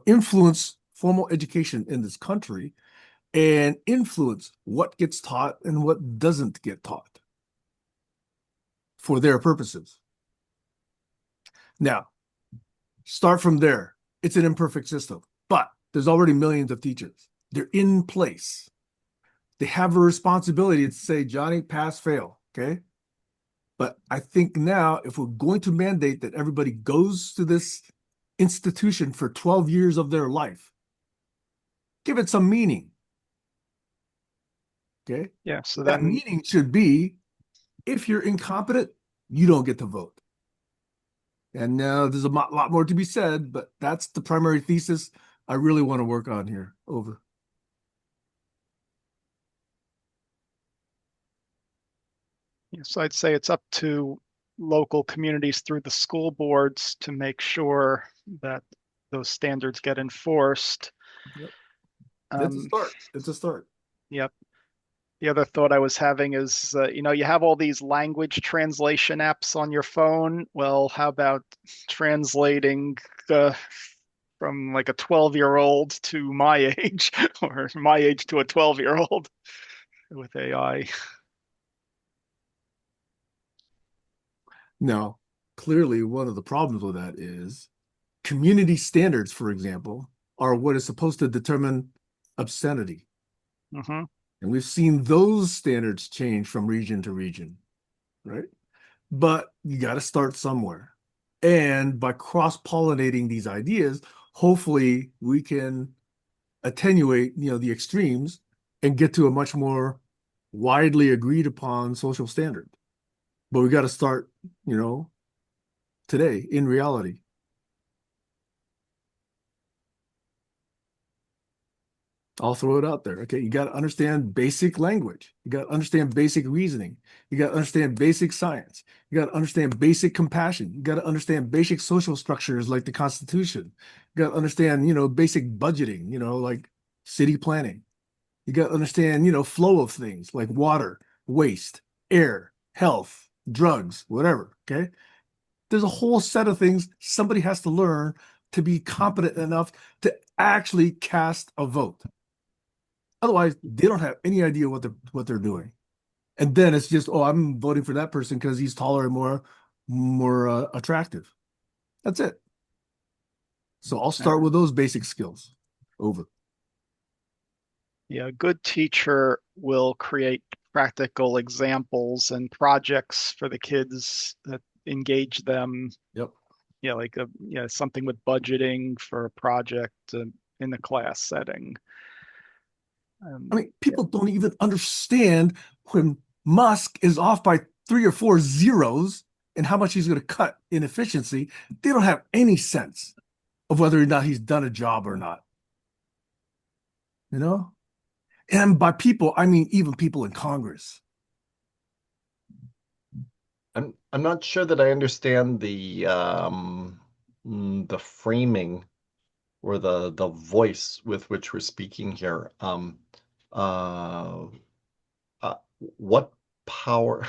influence formal education in this country and influence what gets taught and what doesn't get taught for their purposes. Now, start from there. It's an imperfect system, but there's already millions of teachers. They're in place. They have a responsibility to say, Johnny, pass, fail. Okay. But I think now, if we're going to mandate that everybody goes to this institution for 12 years of their life, give it some meaning. Okay. Yeah. So That then, meaning should be if you're incompetent, you don't get to vote. And now there's a lot more to be said, but that's the primary thesis I really want to work on here. Over. so I'd say it's up to local communities through the school boards to make sure that those standards get enforced. Yep. It's a Um, start. It's a start. yep. The other thought I was having is, you have all these language translation apps on your phone. Well, how about translating from like a 12-year-old to my age, or my age to a 12-year-old with AI? Now, clearly, one of the problems with that is community standards, for example, are what is supposed to determine obscenity. Hmm. And we've seen those standards change from region to region, right? But you got to start somewhere. And by cross-pollinating these ideas, hopefully we can attenuate, the extremes and get to a much more widely agreed upon social standard. But we got to start, today in reality. I'll throw it out there. Okay. You got to understand basic language. You got to understand basic reasoning. You got to understand basic science. You got to understand basic compassion. You got to understand basic social structures like the Constitution. You got to understand, basic budgeting, like city planning. You got to understand, flow of things like water, waste, air, health, drugs, whatever. Okay. There's a whole set of things somebody has to learn to be competent enough to actually cast a vote. Otherwise, they don't have any idea what they're doing. And then it's just, oh, I'm voting for that person because he's taller and more attractive. That's it. So I'll start with those basic skills. Over. Yeah, a good teacher will create practical examples and projects for the kids that engage them. Yep. Yeah, like something with budgeting for a project in the class setting. I mean, Yeah. people don't even understand when Musk is off by 3 or 4 zeros and how much he's going to cut in efficiency. They don't have any sense of whether or not he's done a job or not. You know? And by people, I mean even people in Congress. I'm not sure that I understand the framing or the voice with which we're speaking here. Uh, what power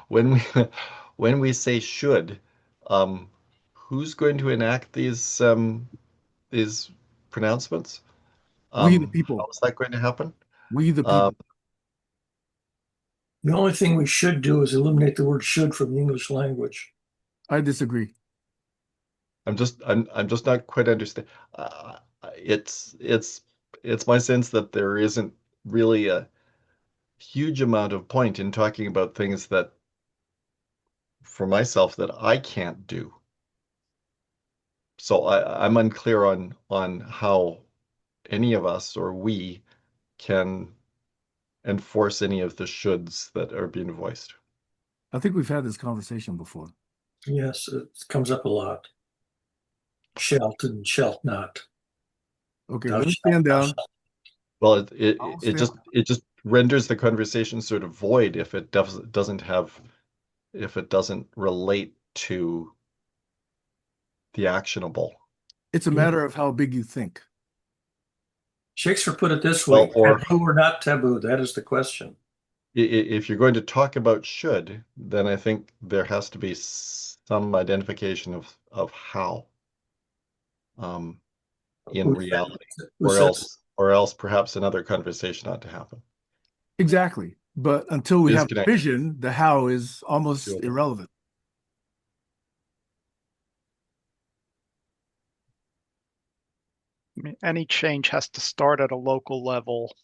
when we when we say should, um, who's going to enact these pronouncements? We the How people. is that going to happen? We the Um, people. The only thing we should do is eliminate the word should from the English language. I disagree. I'm just not quite understand. Uh, it's it's my sense that there isn't really huge amount of point in talking about things that, for myself, that I can't do. So I'm unclear on how any of us or we can enforce any of the shoulds that are being voiced. I think we've had this conversation before. Yes, it comes up a lot. Shalt and shalt not. Okay, Thou let me shalt, stand thou down. shalt. Well, it it, I'll it stand. just renders the conversation sort of void if it doesn't have if it doesn't relate to the actionable. It's a Yeah. matter of how big you think. Shakespeare put it this way, Well, or taboo or not taboo? That is the question. if you're going to talk about should, then I think there has to be some identification of how um, in Who said, reality, who says or else perhaps another conversation ought to happen. Exactly. But until we It is have connected vision, the how is almost to irrelevant. I mean, any change has to start at a local level.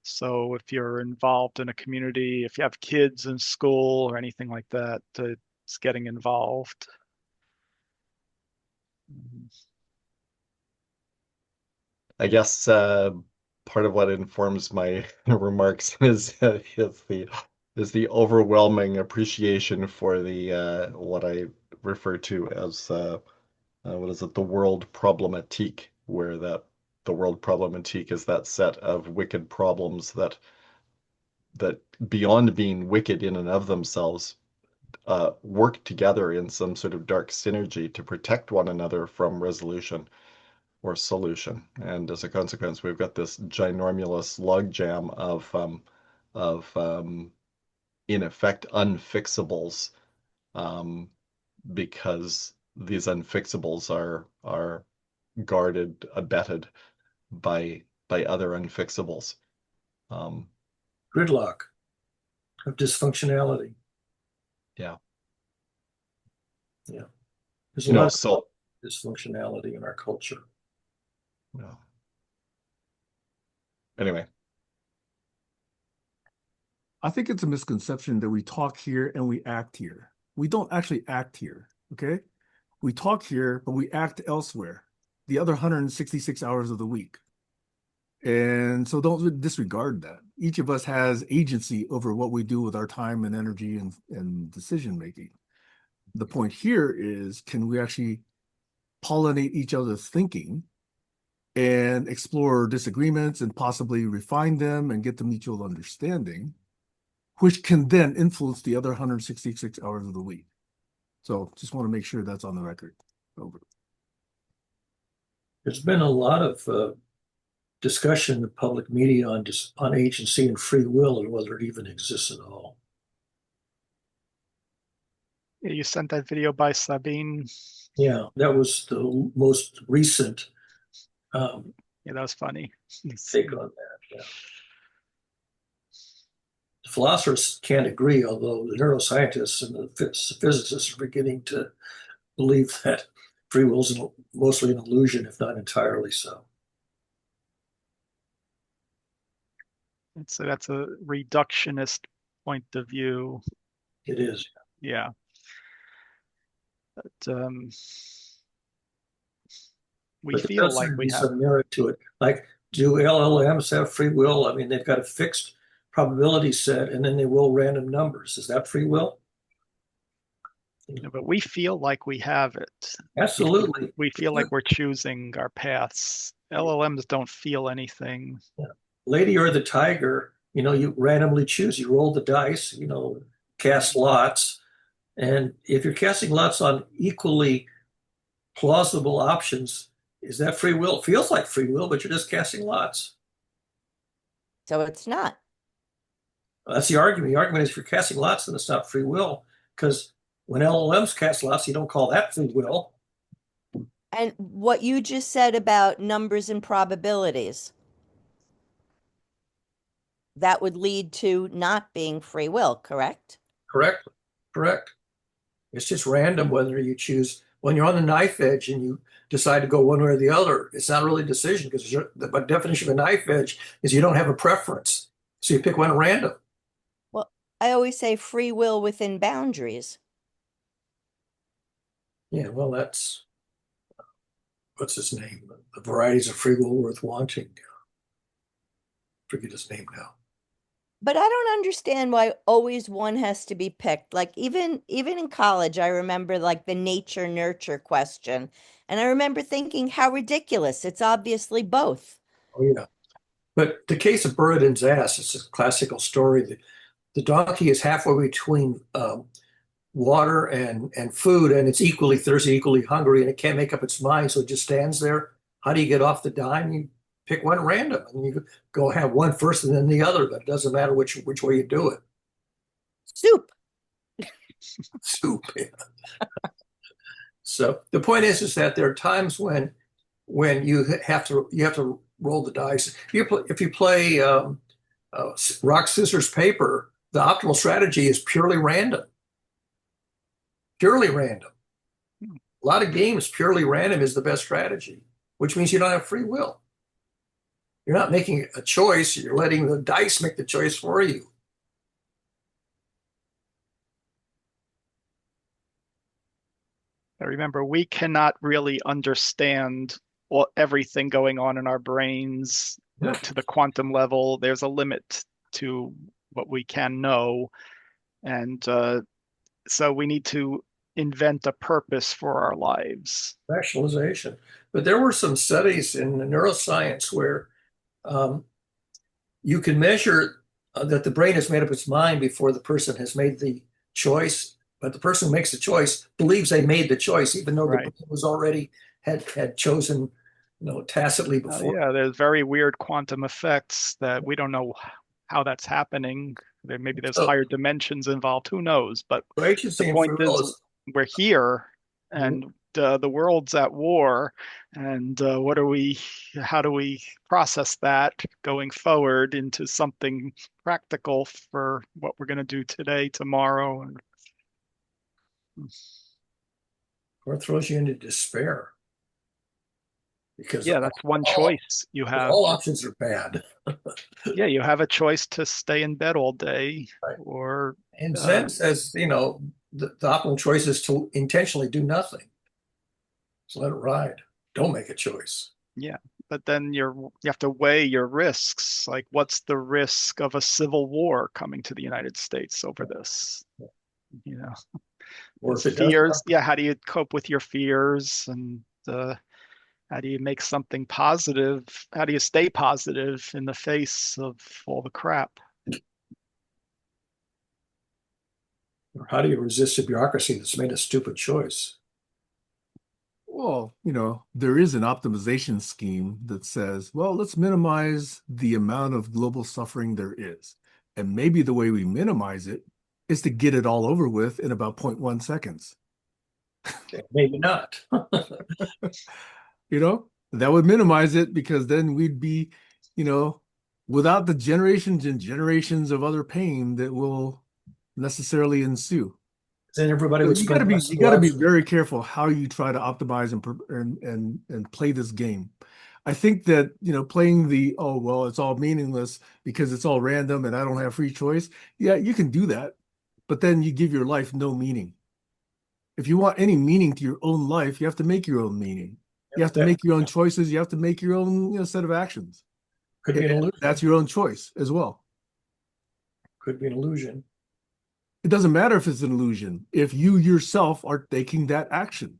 So if you're involved in a community, if you have kids in school or anything like that, it's getting involved. I guess part of what informs my remarks is the overwhelming appreciation for the what I refer to as what is it, the world problematique, where the world problematique is that set of wicked problems that beyond being wicked in and of themselves work together in some sort of dark synergy to protect one another from resolution or solution. And as a consequence, we've got this ginormous logjam of in effect unfixables, um, because these unfixables are guarded, abetted by other unfixables. Um, gridlock of dysfunctionality? yeah, Yeah. There's a lot of so dysfunctionality in our culture. yeah. Anyway, I think it's a misconception that we talk here and we act here. We don't actually act here, okay? We talk here, but we act elsewhere, the other 166 hours of the week. And so don't disregard that. Each of us has agency over what we do with our time and energy and decision making. The point here is, can we actually pollinate each other's thinking and explore disagreements and possibly refine them and get to mutual understanding, which can then influence the other 166 hours of the week. So just want to make sure that's on the record. Over. There's been a lot of discussion in the public media on agency and free will and whether it even exists at all. Yeah, you sent that video by Sabine. Yeah, that was the most recent Yeah, that was funny. take on that. Yeah. The philosophers can't agree, although the neuroscientists and the physicists are beginning to believe that free will is mostly an illusion, if not entirely so. So that's a reductionist point of view. It is. Yeah. But we But there feel does like seem to we be have. some merit to it. Like, do LLMs have free will? I mean, they've got a fixed probability set and then they roll random numbers. Is that free will? But we feel like we have it. Absolutely. We feel like we're choosing our paths. LLMs don't feel anything. Yeah. Lady or the Tiger, you randomly choose. You roll the dice, cast lots. And if you're casting lots on equally plausible options, is that free will? It feels like free will, but you're just casting lots. So it's not. That's the argument. The argument is if you're casting lots, then it's not free will. Because when LLMs cast lots, you don't call that free will. And what you just said about numbers and probabilities, that would lead to not being free will, correct? Correct. Correct. It's just random whether you choose when you're on the knife edge and you decide to go one way or the other. It's not really a decision because the definition of a knife edge is you don't have a preference. So you pick one at random. I always say free will within boundaries. Yeah, well, that's what's his name? The varieties of free will worth wanting. Forget his name now. But I don't understand why always one has to be picked. Like even in college, I remember like the nature nurture question. And I remember thinking how ridiculous. It's obviously both. Oh yeah. But the case of Buridan's ass, it's a classical story. The donkey is halfway between water and food, and it's equally thirsty, equally hungry, and it can't make up its mind, so it just stands there. How do you get off the dime? You pick one at random, and you go have one first and then the other, but it doesn't matter which way you do it. Soup. Soup. Yeah. So the point is that there are times when you have to roll the dice. If you play rock scissors paper, the optimal strategy is purely random. Purely random. A lot of games, purely random is the best strategy, which means you don't have free will. You're not making a choice, you're letting the dice make the choice for you. I remember we cannot really understand everything going on in our brains Yeah. to the quantum level. There's a limit to what we can know. And so we need to invent a purpose for our lives. Rationalization. But there were some studies in neuroscience where um, you can measure that the brain has made up its mind before the person has made the choice, but the person who makes the choice believes they made the choice, even though the Right. brain was already had chosen, tacitly before. Yeah, there's very weird quantum effects that we don't know how that's happening. Maybe there's So, higher dimensions involved. Who knows? But the agency and free point will is, is we're here, and the world's at war. And how do we process that going forward into something practical for what we're going to do today, tomorrow? And or throws you into despair because yeah, that's one all, choice you because have. all options are bad. Yeah, you have a choice to stay in bed all day Right. or And uh, Zen says, the optimal choice is to intentionally do nothing. So let it ride. Don't make a choice. yeah, but then you have to weigh your risks. Like, what's the risk of a civil war coming to the United States over this? You know, Or there's if it does, fears. Yeah, how do you cope with your fears, and how do you make something positive? How do you stay positive in the face of all the crap? or how do you resist a bureaucracy that's made a stupid choice? Well, there is an optimization scheme that says, well, let's minimize the amount of global suffering there is. And maybe the way we minimize it is to get it all over with in about 0.1 seconds. Okay, maybe not. That would minimize it because then we'd be, you know, without the generations and generations of other pain that will necessarily ensue. Then everybody So would you got to spend be less you of their got to be lives. very careful how you try to optimize and play this game. I think that, playing the, oh well, it's all meaningless because it's all random and I don't have free choice. Yeah, you can do that, but then you give your life no meaning. If you want any meaning to your own life, you have to make your own meaning. You have to That make your own choices. You have to make your own, set of actions. could be And an illusion. that's your own choice as well. Could be an illusion. It doesn't matter if it's an illusion. If you yourself are taking that action,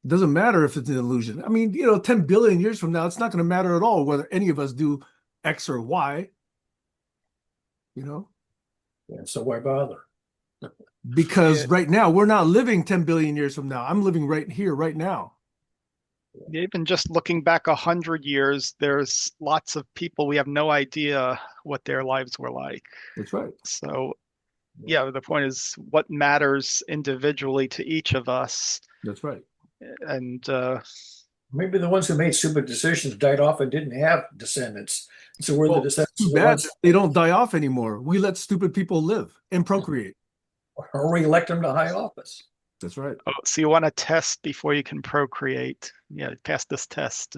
it doesn't matter if it's an illusion. I mean, 10 billion years from now, it's not going to matter at all whether any of us do X or Y, Yeah, so why bother? Yeah, because right now we're not living 10 billion years from now. I'm living right here, right now. even just looking back 100 years, there's lots of people we have no idea what their lives were like. That's right. So, yeah, the point is what matters individually to each of us. That's right. And Maybe the ones who made stupid decisions died off and didn't have descendants. So we're the Well, it's descendants too of the bad ones, that they don't die off anymore. We let stupid people live and procreate. or we elect them to high office. That's right. so you want to test before you can procreate. Yeah, pass this test.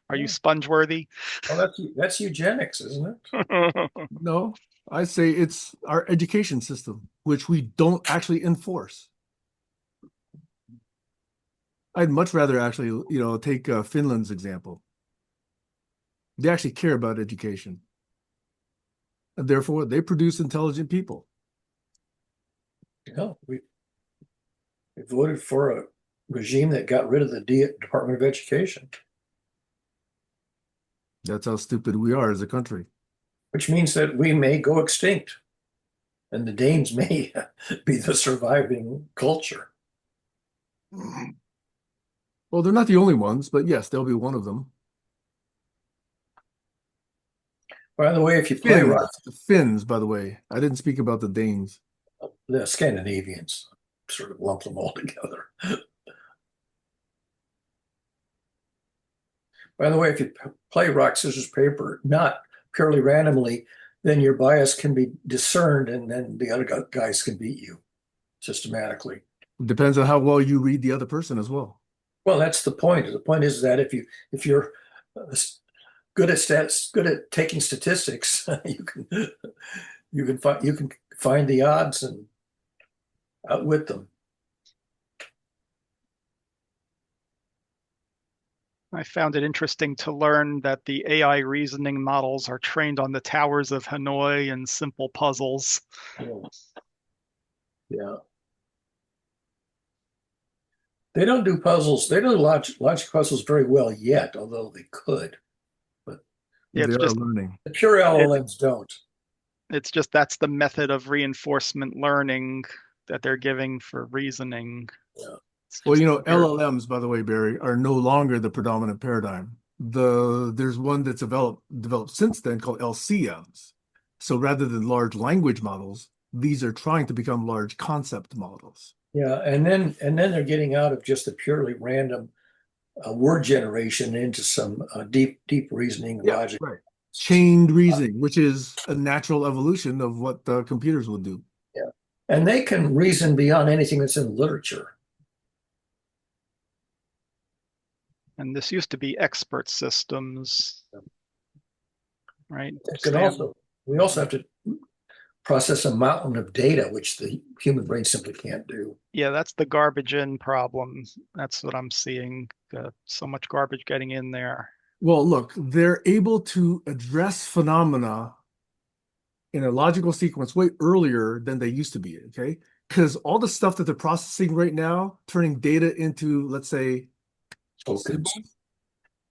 Are you Yeah. sponge worthy? Well, that's eugenics, isn't it? No, I say it's our education system, which we don't actually enforce. I'd much rather actually, take Finland's example. They actually care about education, and therefore they produce intelligent people. We voted for a regime that got rid of the Department of Education, That's how stupid we are as a country. which means that we may go extinct, and the Danes may be the surviving culture. Well, they're not the only ones, but yes, they'll be one of them. By the way, if you play rock, The Finns, by the way. I didn't speak about the Danes. the Scandinavians sort of lump them all together. By the way, if you play rock, scissors, paper, not purely randomly, then your bias can be discerned, and then the other guys can beat you systematically. Depends on how well you read the other person as well. Well, that's the point. The point is that if you're good at stats, good at taking statistics, you can find the odds and outwit them. I found it interesting to learn that the AI reasoning models are trained on the towers of Hanoi and simple puzzles. Yeah. They don't do puzzles. They don't do logic puzzles very well yet, although they could. But Yeah, They it's are just learning. the pure LLMs don't. it's just that's the method of reinforcement learning that they're giving for reasoning. Yeah. It's Well, just weird. LLMs, by the way, Barry, are no longer the predominant paradigm. There's one that's developed since then called LCMs. So rather than large language models, these are trying to become large concept models. Yeah, and then they're getting out of just a purely random word generation into some deep reasoning Yeah, logic. right. Chained reasoning, which is a natural evolution of what computers will do. Yeah, and they can reason beyond anything that's in literature. And this used to be expert systems, right? It can also we also have to process a mountain of data, which the human brain simply can't do. Yeah, that's the garbage in problem. That's what I'm seeing. So much garbage getting in there. Well, look, they're able to address phenomena in a logical sequence way earlier than they used to be, okay? Because all the stuff that they're processing right now, turning data into, let's say, Tokens.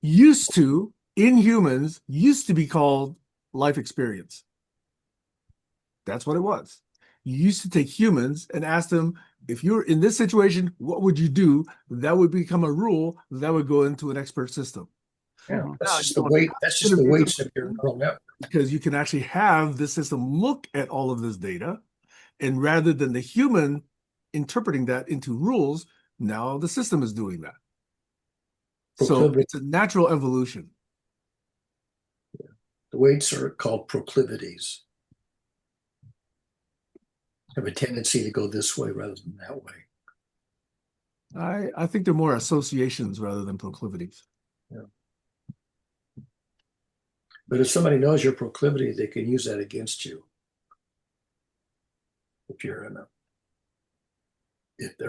symbols, in humans, used to be called life experience. That's what it was. You used to take humans and ask them, if you're in this situation, what would you do? That would become a rule that would go into an expert system. Yeah, Mhm. that's just the weight. That's just the weights of your neural network. Because you can actually have the system look at all of this data, and rather than the human interpreting that into rules, now the system is doing that. So it's a natural evolution. The weights are called proclivities. Have a tendency to go this way rather than that way. I think they're more associations rather than proclivities. Yeah. But if somebody knows your proclivity, they can use that against you. If they're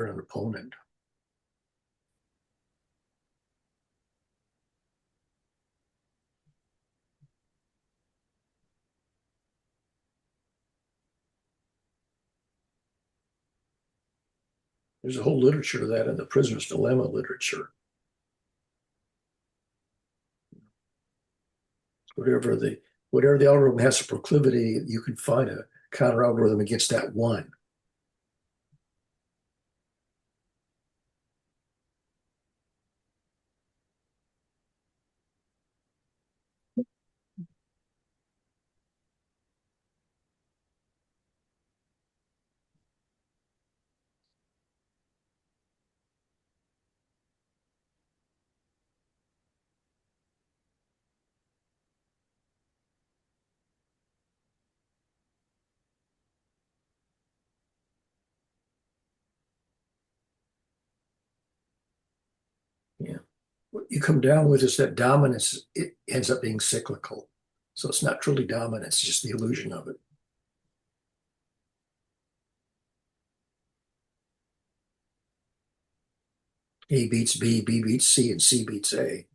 an opponent. There's a whole literature of that in the prisoner's dilemma literature. Whatever the algorithm has a proclivity, you can find a counter algorithm against that one. Yeah. What you come down with is that dominance, it ends up being cyclical. So it's not truly dominance, it's just the illusion of it. A beats B, B beats C, and C beats A.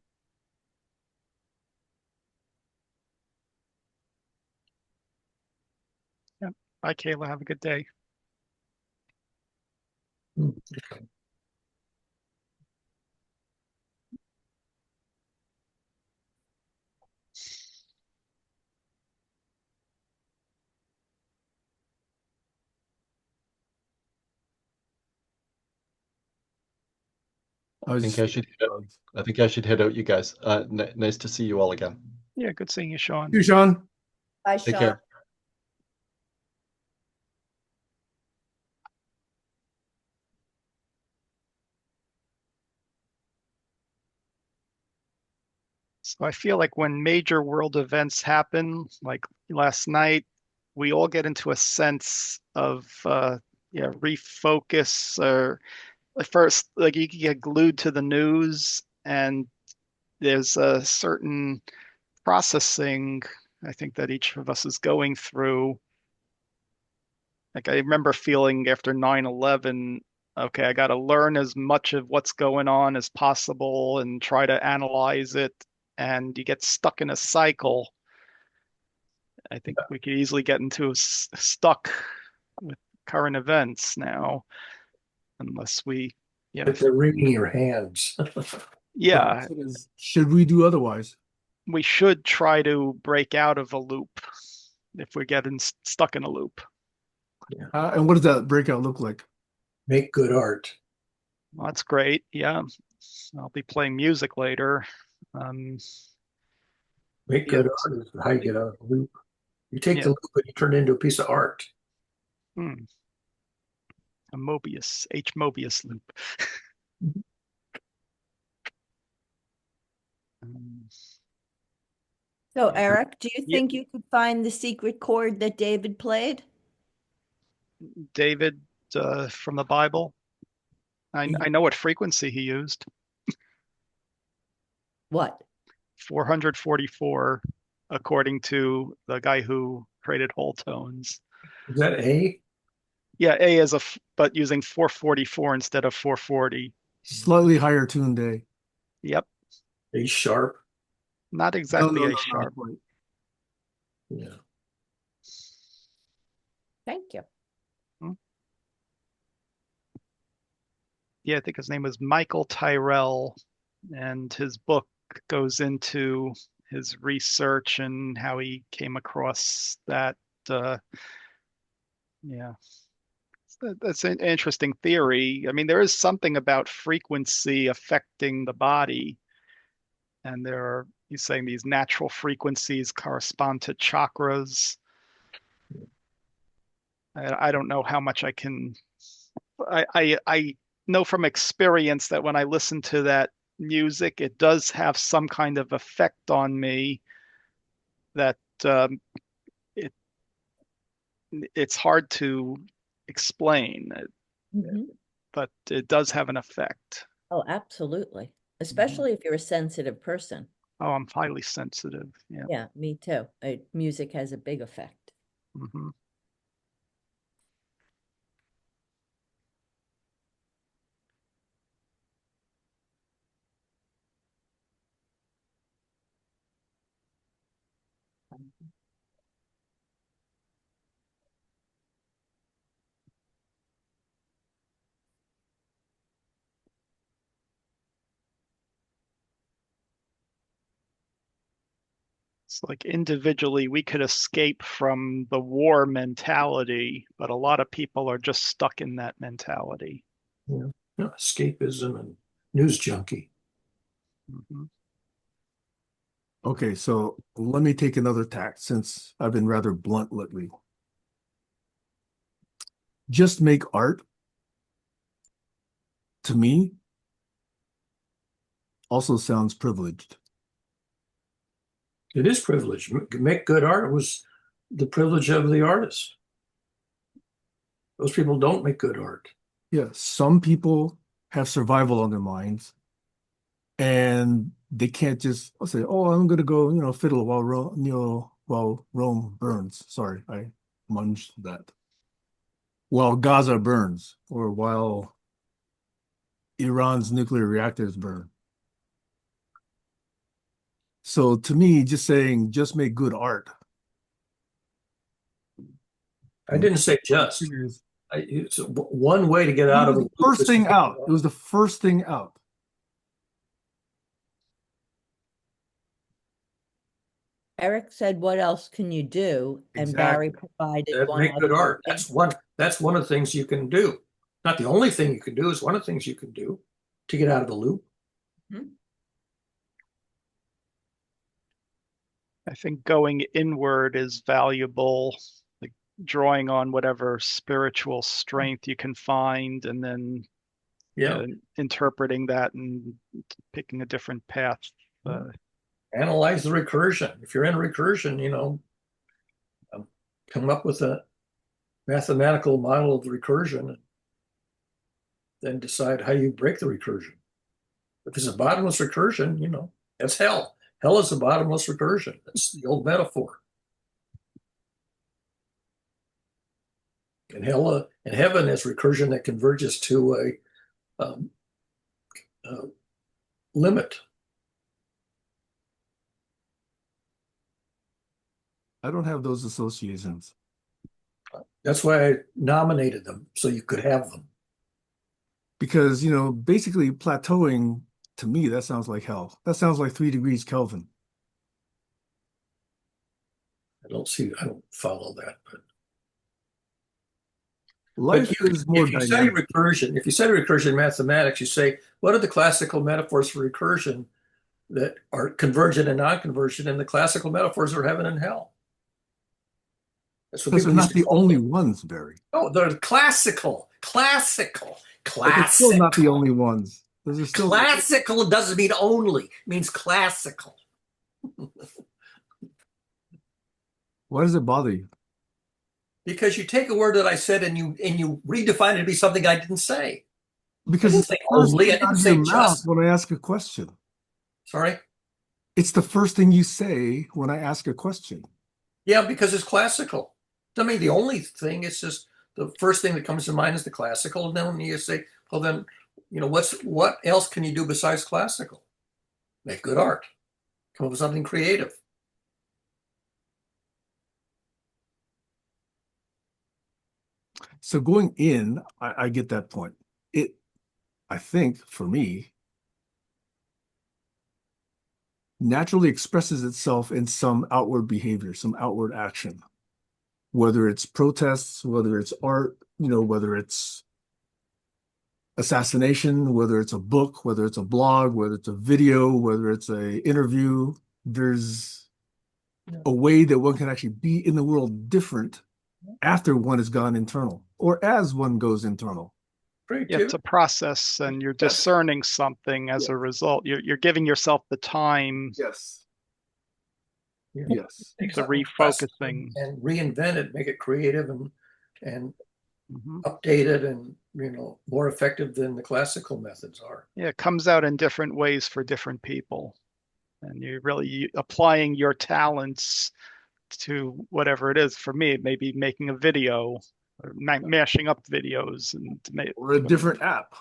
Yep. Bye, Kayla. Have a good day. Hmm. I was think just I should head out. I think I should head out, you guys. Nice to see you all again. Yeah, good seeing you, Sean. you, Sean. Bye, Take Sean. care. So I feel like when major world events happen, like last night, we all get into a sense of yeah, refocus. Or at first, like you can get glued to the news, and there's a certain processing I think that each of us is going through. Like I remember feeling after 9/11, okay, I got to learn as much of what's going on as possible and try to analyze it. And you get stuck in a cycle. I think we could easily get into stuck with current events now, unless we, yeah, But they're wringing your hands. The yeah, question is, should we do otherwise? we should try to break out of a loop if we're getting stuck in a loop. Yeah. And what does that breakout look like? Make good art. Well, that's great. Yeah, I'll be playing music later. Um, Make yeah, good art is how you get out of the loop. You take yeah. the loop and you turn it into a piece of art. Hmm. A Mobius, H Mobius loop. Um, So, yeah, Eric, do you yeah. think you could find the secret chord that David played? David from the Bible. I know what frequency he used. What? 444, according to the guy who created whole tones. Is that A? Yeah, A is but using 444 instead of 440. Slightly higher tuned day. Yep, A sharp? not No, exactly no, A no, not sharp. quite. Yeah. Thank you. Hmm? Yeah, I think his name was Michael Tyrrell, and his book goes into his research and how he came across that. Uh, yeah, that's an interesting theory. I mean, there is something about frequency affecting the body, and he's saying these natural frequencies correspond to chakras. I don't know how much I can. I know from experience that when I listen to that music, it does have some kind of effect on me that it it's hard to explain, Hmm. but it does have an effect. Oh, absolutely. Mhm. Especially if you're a sensitive person. Oh, I'm highly sensitive. Yeah. Yeah, me too. Music has a big effect. Hmm. It's like individually we could escape from the war mentality, but a lot of people are just stuck in that mentality. Yeah. Yeah. Escapism and news junkie. Hmm. Okay, so let me take another tack since I've been rather blunt lately. Just make art, to me, also sounds privileged. It is privilege. Make good art was the privilege of the artist. Those people don't make good art. Yeah, some people have survival on their minds and they can't just say, "Oh, I'm gonna go, fiddle while while Rome burns." Sorry, I munged that. While Gaza burns, or while Iran's nuclear reactors burn. So to me, just saying just make good art. I didn't say just. It It's one way to get out was of a the loop first is to thing make out. it It was the first thing out. Eric said, what else can you do? And Barry Exactly. provided that one make good other art. thing. That's one of the things you can do. Not the only thing you can do, is one of the things you can do to get out of the loop. Mhm. I think going inward is valuable, like drawing on whatever spiritual strength you can find, and then Yeah. interpreting that and picking a different path. Analyze the recursion. If you're in recursion, come up with a mathematical model of the recursion, and then decide how you break the recursion. If it's a bottomless recursion, that's hell. Hell is a bottomless recursion. That's the old metaphor. And hell and heaven is recursion that converges to um, a limit. I don't have those associations. That's why I nominated them, so you could have them. Because, basically plateauing, to me, that sounds like hell. That sounds like 3 degrees Kelvin. I don't follow that, but Life is more if you study dynamic. recursion, if you study recursion in mathematics, you say, what are the classical metaphors for recursion that are convergent and non-convergent? And the classical metaphors are heaven and hell. That's what Because they're people used not to the call only them. ones, Barry. No, they're classical. Classical. But they're still not the Classical. only ones. Those are still Classical doesn't mean only, it means classical. Why does it bother you? Because you take a word that I said and you redefine it to be something I didn't say. I Because didn't it's the say first only, I thing out didn't of your say mouth just. when I ask a question. Sorry? It's the first thing you say when I ask a question. Yeah, because it's classical. I mean, the only thing, it's just the first thing that comes to mind is the classical. And then you say, well, then, what else can you do besides classical? Make good art. Come up with something creative. So going in, I get that point. I think, for me, naturally expresses itself in some outward behavior, some outward action, whether it's protests, whether it's art, whether it's assassination, whether it's a book, whether it's a blog, whether it's a video, whether it's a interview. There's a way that one can actually be in the world different after one has gone internal or as one goes internal. Yeah, it's Creativity. a process, and you're Yes. discerning something as a result. You're giving yourself the time Yes. Yeah. Yes. Take to something classical refocusing. and reinvent it, make it creative and Mhm. update it, and more effective than the classical methods are. Yeah, it comes out in different ways for different people, and you're really applying your talents to whatever it is. For me, it may be making a video or mashing up videos and Or a different app.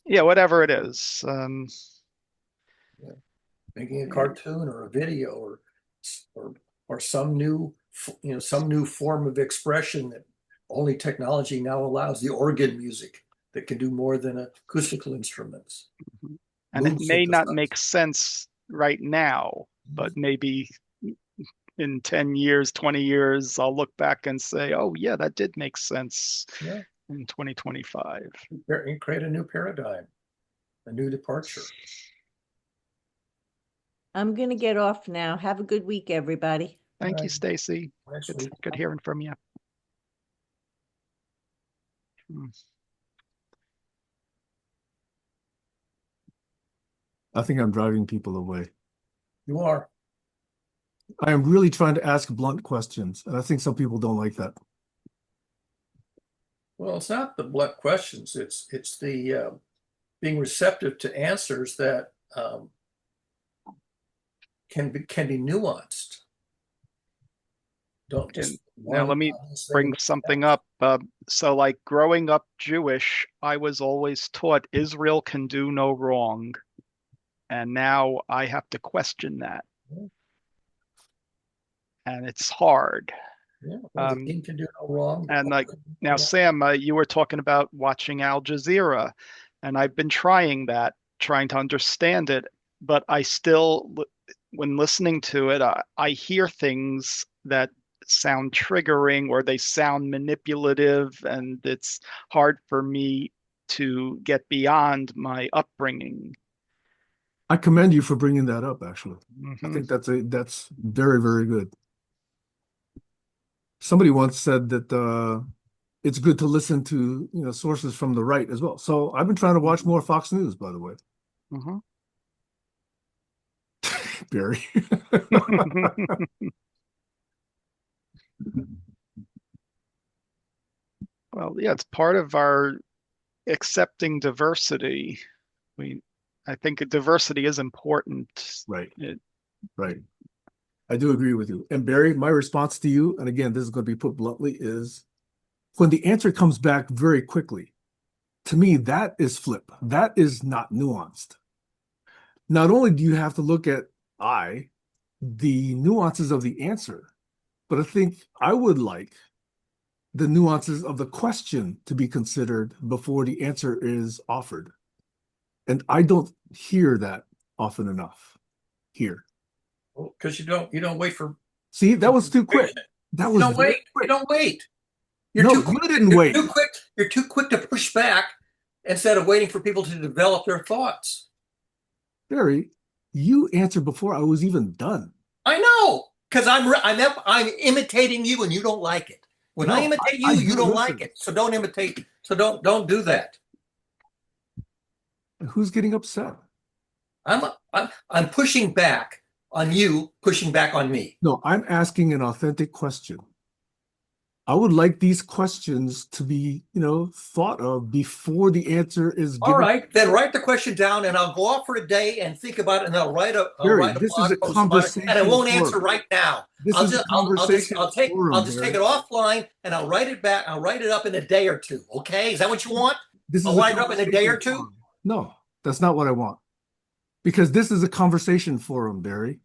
yeah, whatever it is. Yeah. Making a cartoon or a video or some new form of expression that only technology now allows. The organ music that can do more than acoustical instruments. And it Mood may not synthesizer. make sense right now, but maybe in 10 years, 20 years, I'll look back and say, oh, yeah, that did make sense Yeah. in 2025. You create a new paradigm, a new departure. I'm going to get off now. Have a good week, everybody. Thank you, Right. Stacy. Next It's week. good hearing from you. I think I'm driving people away. You are. I am really trying to ask blunt questions, and I think some people don't like that. Well, it's not the blunt questions. It's the being receptive to answers that can be nuanced. Don't just Now, let One me honest thing. bring something up. So, like growing up Jewish, I was always taught Israel can do no wrong. And now I have to question that. And it's hard. Yeah, well, the Um, king can do no wrong. The and pope like can do no now, wrong. Sam, you were talking about watching Al Jazeera, and I've been trying that, trying to understand it, but I still, when listening to it, I hear things that sound triggering or they sound manipulative, and it's hard for me to get beyond my upbringing. I commend you for bringing that up, actually. I Hmm. think that's very, very good. Somebody once said that it's good to listen to, sources from the right as well. So I've been trying to watch more Fox News, by the way. Hmm. Barry. Well, yeah, it's part of our accepting diversity. We, I think diversity is important. Right, It, right. I do agree with you. And Barry, my response to you, and again, this is going to be put bluntly, is when the answer comes back very quickly, to me, that is flip. That is not nuanced. Not only do you have to look at the nuances of the answer, but I think I would like the nuances of the question to be considered before the answer is offered. And I don't hear that often enough here. Because you don't wait for See, that was too quick. conviction. That You was don't very wait. You quick. don't wait. You're No, too you quick. didn't You're wait. too quick. You're too quick to push back instead of waiting for people to develop their thoughts. Barry, you answered before I was even done. I know, because I'm imitating you, and you don't like it. When I No, imitate I you, you do don't like listen. it. So don't imitate. So don't do that. Who's getting upset? I'm pushing back on you, pushing back on me. No, I'm asking an authentic question. I would like these questions to be, thought of before the answer is All given. right, then write the question down, and I'll go off for a day and think about it, and I'll Barry, write a this is blog a post about it, and I conversation won't answer forum. right now. This is a conversation I'll forum, just take Barry. it offline, and I'll write it back. I'll write it up in a day or two. Okay, is that what you want? This I'll is a write it up in a day or conversation two. forum. No, that's not what I want. Because this is a conversation forum, Barry.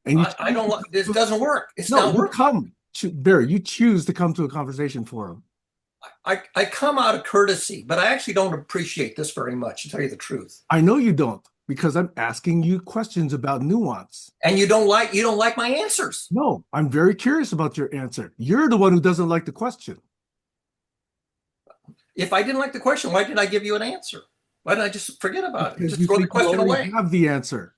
And you I choose don't to like come this. to, Doesn't work. It's no, not you working. come to, Barry, you choose to come to a conversation forum. I come out of courtesy, but I actually don't appreciate this very much, to tell you the truth. I know you don't, because I'm asking you questions about nuance. And you don't like my answers. No, I'm very curious about your answer. You're the one who doesn't like the question. If I didn't like the question, why did I give you an answer? Why did I just forget about it? Because Just you throw the think you question already away. have the answer.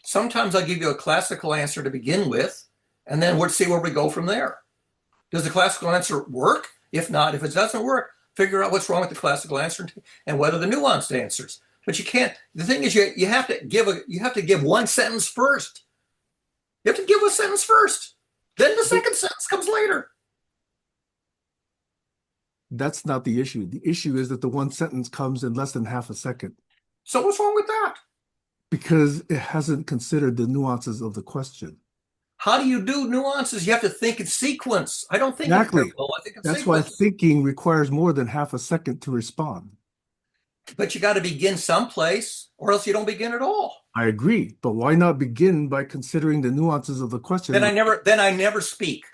Sometimes I'll give you a classical answer to begin with, and then we'll see where we go from there. Does the classical answer work? If not, if it doesn't work, figure out what's wrong with the classical answer and what are the nuanced answers. But you can't. The thing is, you have to give one sentence first. You have to give a sentence first. Then the second sentence comes later. That's not the issue. The issue is that the one sentence comes in less than half a second So what's wrong with that? because it hasn't considered the nuances of the question. How do you do nuances? You have to think in sequence. I don't think in Exactly. parallel. I think in That's why sequence. thinking requires more than half a second to respond. But you got to begin someplace, or else you don't begin at all. I agree, but why not begin by considering the nuances of the question? Then I never speak.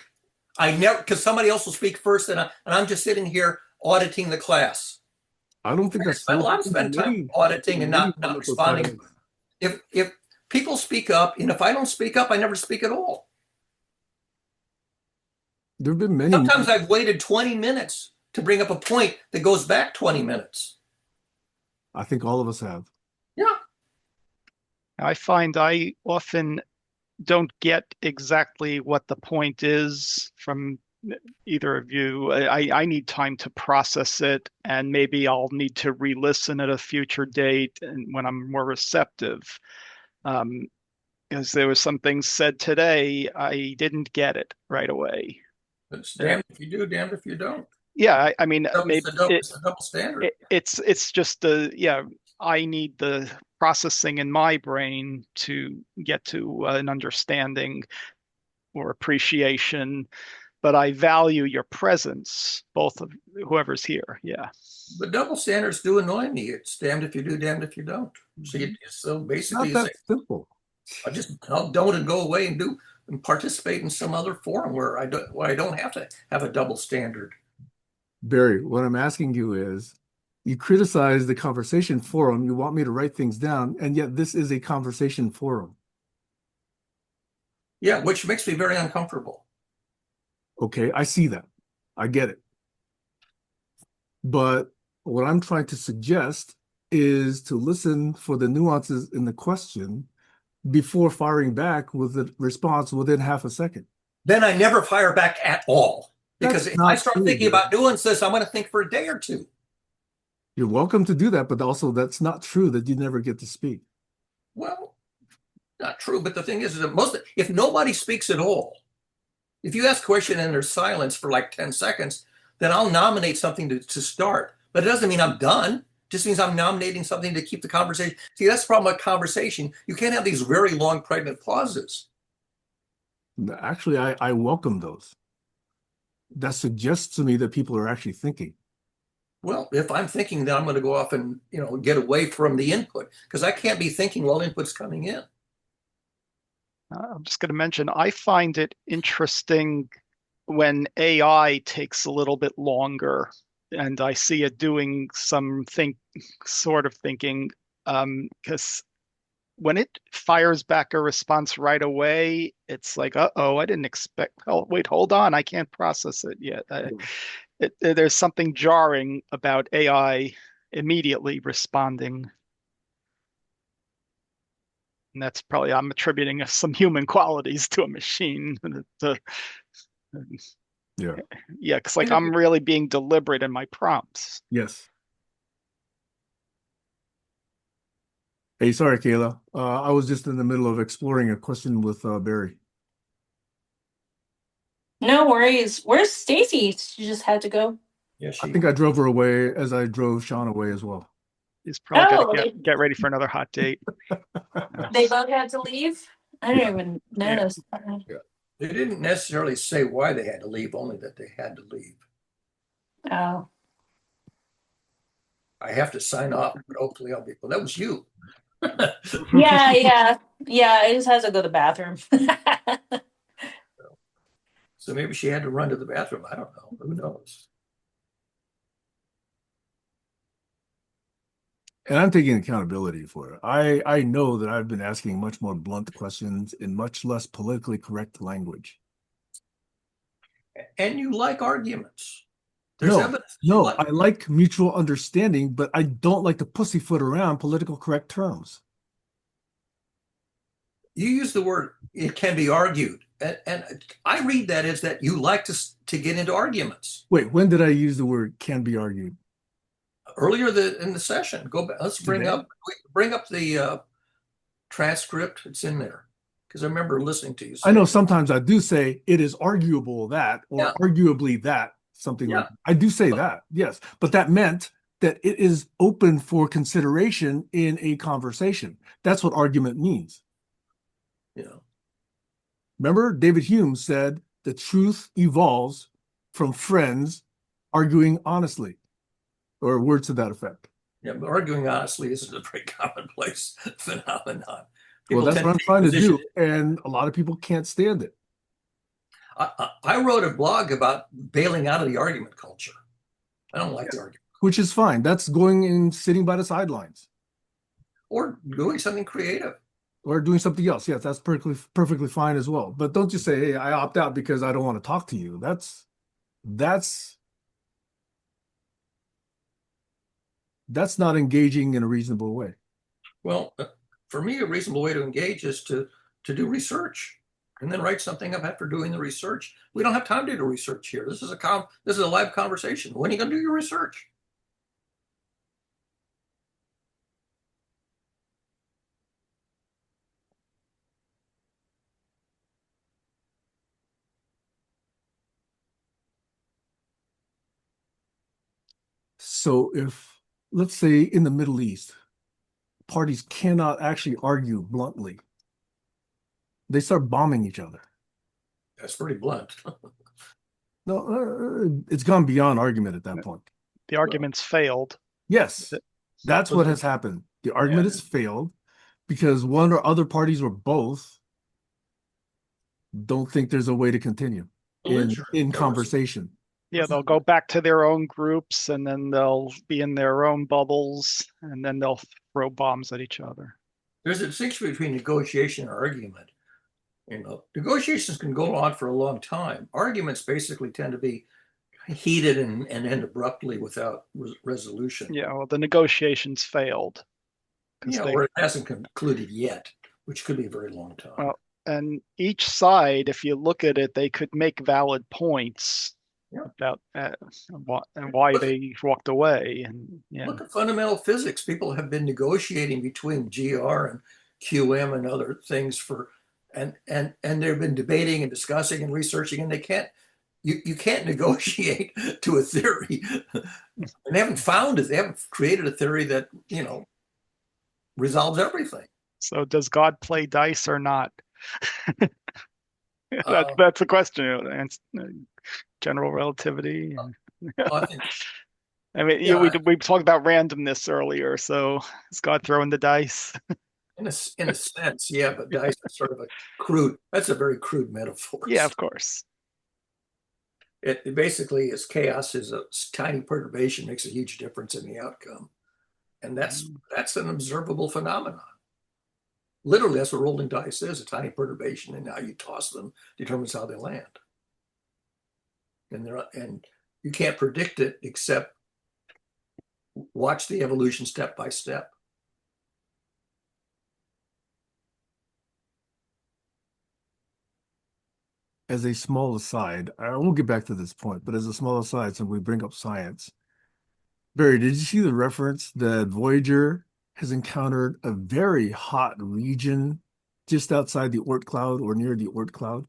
I never, because somebody else will speak first, and I'm just sitting here auditing the class. I don't think that's so. I've spent time auditing and not wonderful responding. titles. If people speak up, and if I don't speak up, I never speak at all. There have been many. Sometimes I've waited 20 minutes to bring up a point that goes back 20 minutes. I think all of us have. Yeah. I find I often don't get exactly what the point is from either of you. I need time to process it, and maybe I'll need to re-listen at a future date and when I'm more receptive. Because there was some things said today, I didn't get it right away. It's damned if you do, damned if you don't. Yeah, I mean, So maybe it's a double standard. it's just yeah. I need the processing in my brain to get to an understanding. or appreciation, but I value your presence, both of whoever's here. Yeah. But double standards do annoy me. It's damned if you do, damned if you don't. So It's basically not you say, that simple. I'll don't and go away and do and participate in some other forum where I don't have to have a double standard. Barry, what I'm asking you is, you criticize the conversation forum, you want me to write things down, and yet this is a conversation forum. Yeah, which makes me very uncomfortable. Okay, I see that. I get it. But what I'm trying to suggest is to listen for the nuances in the question before firing back with a response within half a second. Then I never fire back at all. Because That's if I not start true, thinking Barry. about doing this, I'm going to think for a day or two. You're welcome to do that, but also that's not true that you never get to speak. Well, not true. But the thing is that if nobody speaks at all, if you ask a question and there's silence for like 10 seconds, then I'll nominate something to start. But it doesn't mean I'm done. It just means I'm nominating something to keep the conversation. See, that's the problem with conversation. You can't have these very long, pregnant pauses. Actually, I welcome those. That suggests to me that people are actually thinking. Well, if I'm thinking that I'm going to go off and get away from the input, because I can't be thinking while input's coming in. I'm just going to mention, I find it interesting when AI takes a little bit longer and I see it doing some sort of thinking, because when it fires back a response right away, it's like, uh-oh, I didn't expect, oh, wait, hold on, I can't process it yet. There's something jarring about AI immediately responding. And that's probably, I'm attributing some human qualities to a machine. Yeah. Yeah, because like I'm really being deliberate in my prompts. Yes. Hey, sorry, Kayla. I was just in the middle of exploring a question with Barry. No worries. Where's Stacy? She just had to go. Yeah, I think I drove her away as I drove Sean away as well. He's probably got Oh, to get ready for another hot date. they both had to leave? I didn't even Yeah. notice. Yeah. They didn't necessarily say why they had to leave, only that they had to leave. Oh. I have to sign off, but hopefully I'll be, well, that was you. Yeah. I just had to go to the bathroom. So maybe she had to run to the bathroom. I don't know. Who knows? And I'm taking accountability for it. I know that I've been asking much more blunt questions in much less politically correct language. And you like arguments. There's No, evidence. no, I like mutual understanding, but I don't like to pussyfoot around political correct terms. You use the word it can be argued. And I read that as that you like to get into arguments. Wait, when did I use the word can be argued? Earlier in the session. Go back. Let's bring up the transcript. It's in there. Because I remember listening to you say I know sometimes I do say it is arguable that, or Yeah. arguably that, something Yeah. like that. I do say that, yes. But that meant that it is open for consideration in a conversation. That's what argument means. Yeah. Remember, David Hume said the truth evolves from friends arguing honestly, or words to that effect. Yeah, but arguing honestly isn't a very commonplace phenomenon. Well, People that's tend what to I'm take trying to position. do, and a lot of people can't stand it. I wrote a blog about bailing out of the argument culture. I don't like the argument. Which is fine. That's going and sitting by the sidelines. Or doing something creative. Or doing something else. Yes, that's perfectly fine as well. But don't just say, hey, I opt out because I don't want to talk to you. That's not engaging in a reasonable way. Well, for me, a reasonable way to engage is to do research and then write something up after doing the research. We don't have time to do research here. This is a live conversation. When are you going to do your research? So if, let's say in the Middle East, parties cannot actually argue bluntly, they start bombing each other. That's pretty blunt. No, it's gone beyond argument at that point. The Well, arguments failed. Yes, that's what but has happened. The yeah, argument has failed because one or other parties or both don't think there's a way to continue belligerent. in There was, conversation. Yeah, they'll go back to their own groups and then they'll be in their own bubbles and then they'll throw bombs at each other. there's a distinction between negotiation and argument. Negotiations can go on for a long time. Arguments basically tend to be heated and end abruptly without resolution. Yeah, well, the negotiations failed because they, Or it hasn't concluded yet, which could be a very long time. well, and each side, if you look at it, they could make valid points Yeah. about why Look, they walked away. And yeah, look at fundamental physics. People have been negotiating between GR and QM and other things and they've been debating and discussing and researching, and you can't negotiate to a theory. And they haven't found it. They haven't created a theory that, resolves everything. so does God play dice or not? Uh, That's a question. And general relativity. I think, I mean, yeah, we talked about randomness earlier. So is God throwing the dice? in a sense, yeah, but dice is sort of that's a very crude metaphor. Yeah, of course. It basically is chaos is a tiny perturbation makes a huge difference in the outcome. And that's an observable phenomenon. Literally, that's what rolling dice is, a tiny perturbation, and how you toss them determines how they land. And you can't predict it except watch the evolution step by step. As a small aside, I will get back to this point, but as a small aside, since we bring up science, Barry, did you see the reference that Voyager has encountered a very hot region just outside the Oort cloud or near the Oort cloud?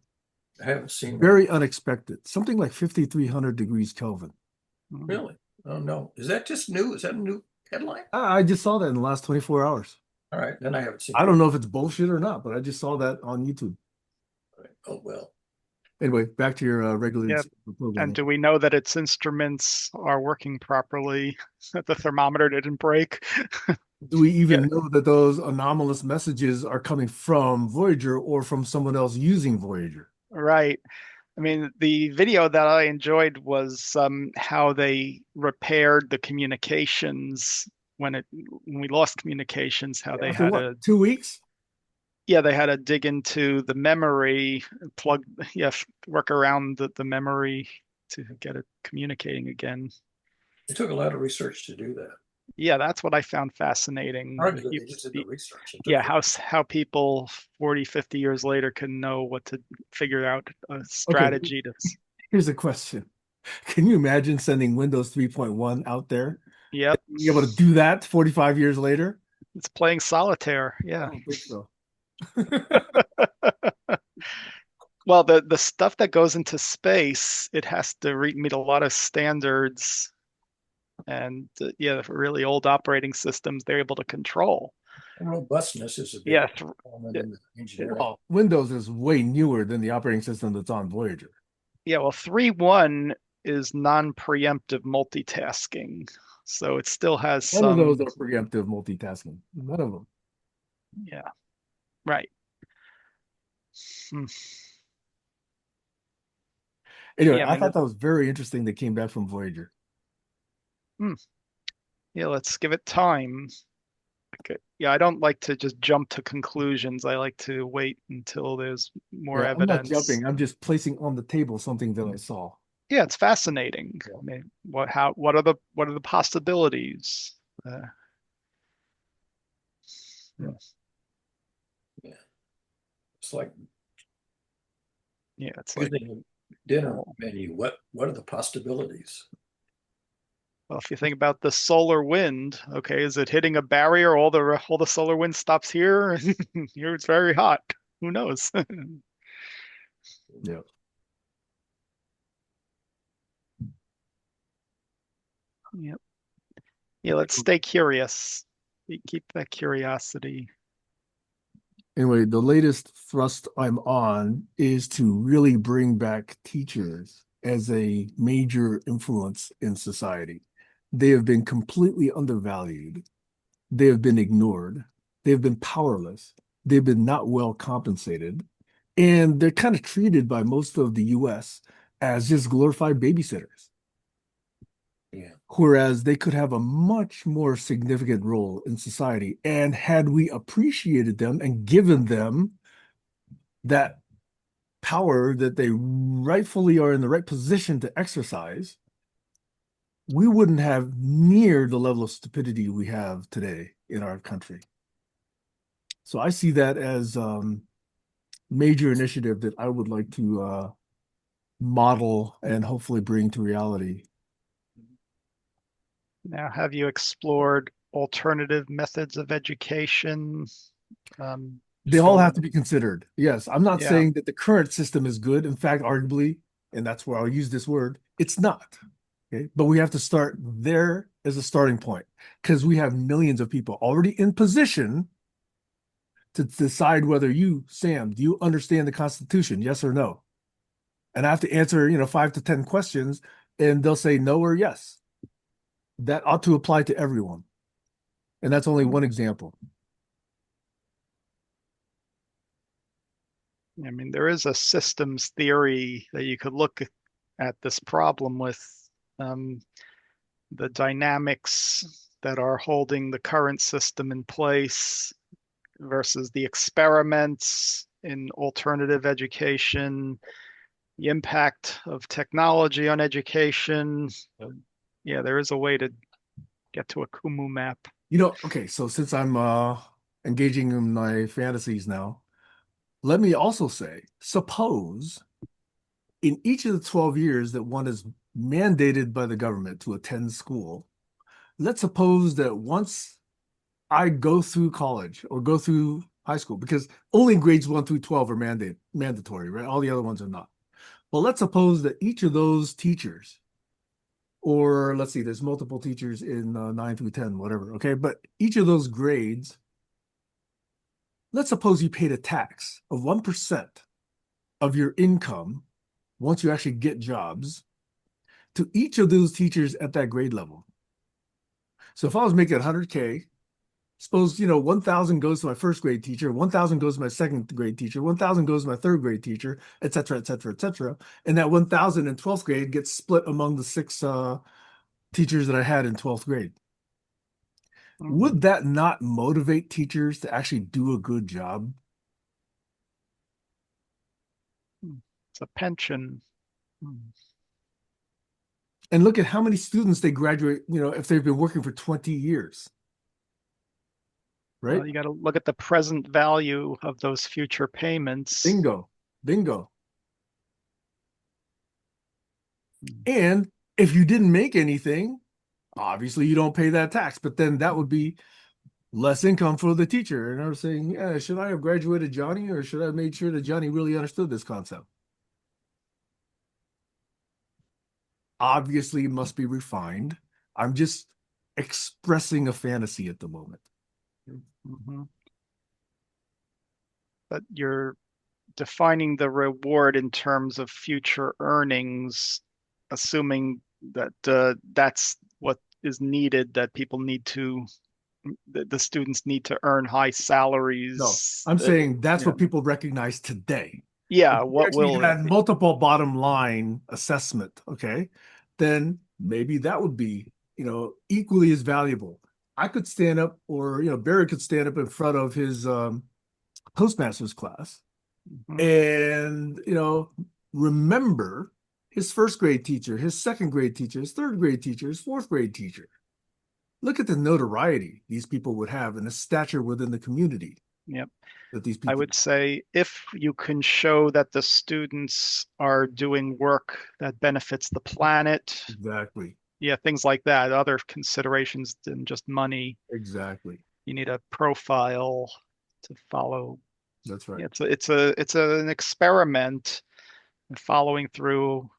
I haven't seen that. Very unexpected, something like 5,300 degrees Kelvin. Really? Oh no. Is that just new? Is that a new headline? I just saw that in the last 24 hours. All right, then I haven't seen I it. don't know if it's bullshit or not, but I just saw that on YouTube. All right. Oh well. Anyway, back to your regularly Yeah. scheduled And programming. do we know that its instruments are working properly? That the thermometer didn't break? Do we even Yeah, know that those anomalous messages are coming from Voyager or from someone else using Voyager? right. I mean, the video that I enjoyed was how they repaired the communications when we lost communications, how they After had what, to 2 weeks? they had to dig into the memory, plug work around the memory to get it communicating again. It took a lot of research to do that. Yeah, that's what I found fascinating. Arguably, they just did the research. Yeah, how people 40, 50 years later can know what to figure out a Okay, strategy to. here's a question. Can you imagine sending Windows 3.1 out there Yep, and being able to do that 45 years later? it's playing solitaire. I Yeah. don't think so. Well, the stuff that goes into space, it has to meet a lot of standards, and yeah, for really old operating systems, they're able to control. And robustness is a big Yeah, element in the engineering. Well, Windows is way newer than the operating system that's on Voyager. yeah. Well, 3.1 is non-preemptive multitasking, so it still has None of those some. are preemptive multitasking. None of them. Yeah, right. Hmm. Anyway, Yeah, I I mean, thought that was very interesting that came back from Voyager. yeah, let's give it time. Okay. Yeah, I don't like to just jump to conclusions. I like to wait until there's more Yeah, I'm not evidence. jumping. I'm just placing on the table something that I saw. Yeah, it's fascinating. Yeah. I mean, what are the possibilities? Uh, Yeah. Yeah. It's like yeah, it's like, using a dinner oh, menu. What are the possibilities? well, if you think about the solar wind, okay, is it hitting a barrier? All the solar wind stops here, and here it's very hot. Who knows? Yeah. Yep. Yeah, let's stay curious. Keep that curiosity. Anyway, the latest thrust I'm on is to really bring back teachers as a major influence in society. They have been completely undervalued. They have been ignored. They have been powerless. They've been not well compensated. And they're kind of treated by most of the US as just glorified babysitters. Yeah. Whereas they could have a much more significant role in society. And had we appreciated them and given them that power that they rightfully are in the right position to exercise, we wouldn't have near the level of stupidity we have today in our country. So I see that as major initiative that I would like to model and hopefully bring to reality. Now, have you explored alternative methods of education? They all have So, to be considered. Yes, I'm not yeah. saying that the current system is good. In fact, arguably, and that's where I'll use this word, it's not. Okay. But we have to start there as a starting point because we have millions of people already in position to decide whether you, Sam, do you understand the Constitution? Yes or no? And I have to answer, 5 to 10 questions, and they'll say no or yes. That ought to apply to everyone. And that's only one example. I mean, there is a systems theory that you could look at this problem with, um, the dynamics that are holding the current system in place versus the experiments in alternative education, the impact of technology on education. Yeah, there is a way to get to a Kumu map. Okay, so since I'm engaging in my fantasies now, let me also say, suppose in each of the 12 years that one is mandated by the government to attend school, let's suppose that once I go through college or go through high school, because only grades 1 through 12 are mandatory, right? All the other ones are not. Well, let's suppose that each of those teachers, or let's see, there's multiple teachers in 9 through 10, whatever, okay? But each of those grades, let's suppose you paid a tax of 1% of your income once you actually get jobs to each of those teachers at that grade level. So if I was making 100K, suppose, 1,000 goes to my first grade teacher, 1,000 goes to my second grade teacher, 1,000 goes to my third grade teacher, et cetera, et cetera, et cetera. And that 1,000 in 12th grade gets split among the six teachers that I had in 12th grade. Would that not motivate teachers to actually do a good job? It's a pension. And look at how many students they graduate, if they've been working for 20 years, right? Well, you got to look at the present value of those future payments. Bingo, bingo. And if you didn't make anything, obviously you don't pay that tax, but then that would be less income for the teacher. And I was saying, yeah, should I have graduated Johnny or should I have made sure that Johnny really understood this concept? Obviously, it must be refined. I'm just expressing a fantasy at the moment. Mm-hmm. But you're defining the reward in terms of future earnings, assuming that that's what is needed, that people need to, the students need to earn high No, salaries. I'm saying that's Yeah, what people recognize today. If yeah. we What actually will it had be? multiple bottom line assessment, okay, then maybe that would be, equally as valuable. I could stand up, or Barry could stand up in front of his Toastmasters class Mhm. and remember his first grade teacher, his second grade teacher, his third grade teacher, his fourth grade teacher. Look at the notoriety these people would have and the stature within the community Yep. that these I people. would say if you can show that the students are doing work that benefits the planet, Exactly. yeah, things like that, other considerations than just money. Exactly. You need a profile to follow. That's right. Yeah, it's an experiment following through.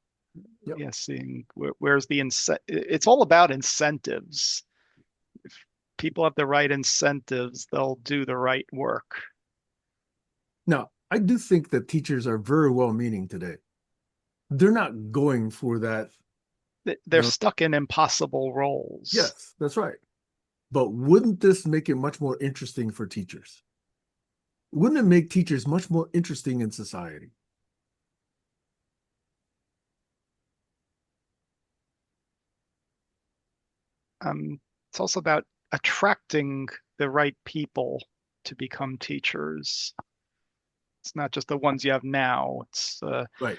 Yep. Yeah, seeing where's the it's all about incentives. If people have the right incentives, they'll do the right work. Now, I do think that teachers are very well-meaning today. They're not going for that, They're stuck in impossible roles. yes, that's right. But wouldn't this make it much more interesting for teachers? Wouldn't it make teachers much more interesting in society? It's also about attracting the right people to become teachers. It's not just the ones you have now. It's Right,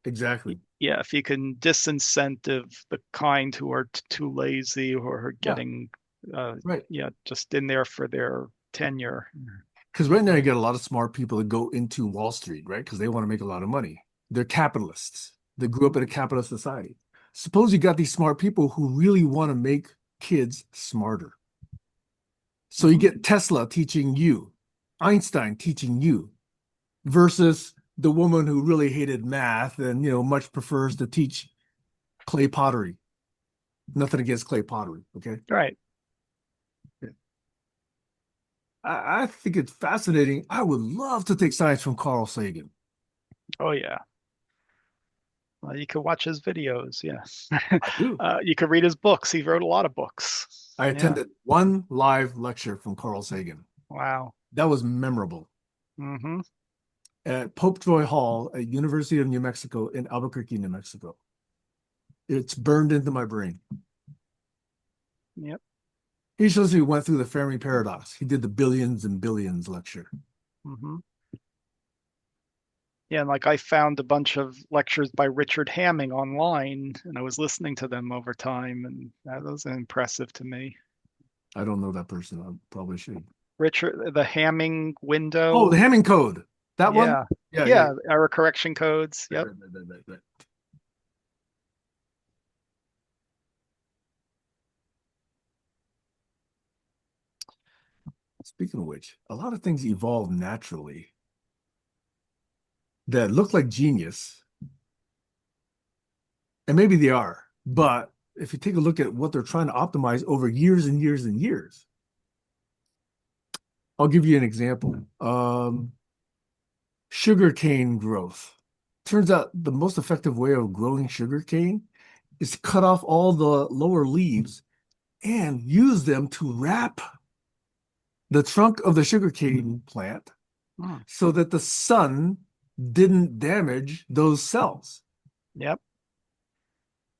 exactly. yeah, if you can disincentive the kind who are too lazy or are Yeah, getting right. yeah, just in there for their tenure. Because right now you get a lot of smart people that go into Wall Street, right? Because they want to make a lot of money. They're capitalists. They grew up in a capitalist society. Suppose you got these smart people who really want to make kids smarter. So you Mhm. get Tesla teaching you, Einstein teaching you, versus the woman who really hated math and much prefers to teach clay pottery. Nothing against clay pottery, okay? Right. I think it's fascinating. I would love to take science from Carl Sagan. Oh yeah. Well, you could watch his videos. Yeah. I do. You could read his books. He wrote a lot of books. I Yeah. attended one live lecture from Carl Sagan. Wow. That was memorable Hmm. at Pope Troy Hall at University of New Mexico in Albuquerque, New Mexico. It's burned into my brain. Yep. He shows me went through the Fermi paradox. He did the billions and billions lecture. Hmm. Yeah, and like I found a bunch of lectures by Richard Hamming online, and I was listening to them over time, and that was impressive to me. I don't know that person. I probably should. Richard, the Hamming Oh, window. the Hamming code. That one? Yeah. Yeah, yeah, Yeah, error correction codes. right, Yep. right, right, right, right. Speaking of which, a lot of things evolve naturally that look like genius, and maybe they are. But if you take a look at what they're trying to optimize over years and years and years, I'll give you an example. Sugarcane growth. Turns out the most effective way of growing sugarcane is to cut off all the lower leaves and use them to wrap the trunk of the sugarcane plant Hmm. so that the sun didn't damage those cells. Yep.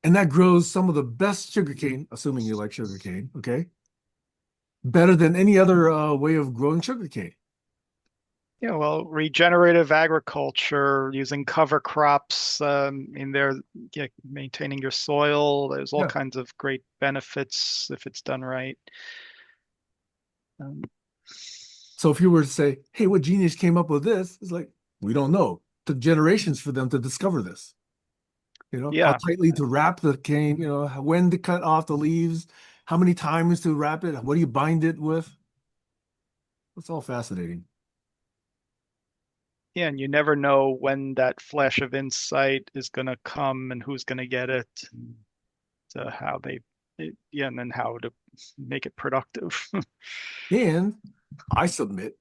And that grows some of the best sugarcane, assuming you like sugarcane, okay? Better than any other way of growing sugarcane. Yeah, well, regenerative agriculture using cover crops in there, yeah, maintaining your soil. There's all Yeah. kinds of great benefits if it's done right. Um, So if you were to say, hey, what genius came up with this? It's like, we don't know. It took generations for them to discover this. How yeah, tightly to wrap the cane, when to cut off the leaves, how many times to wrap it, what do you bind it with? It's all fascinating. yeah, and you never know when that flash of insight is going to come and who's going to get it, and how yeah, and then how to make it productive. And I submit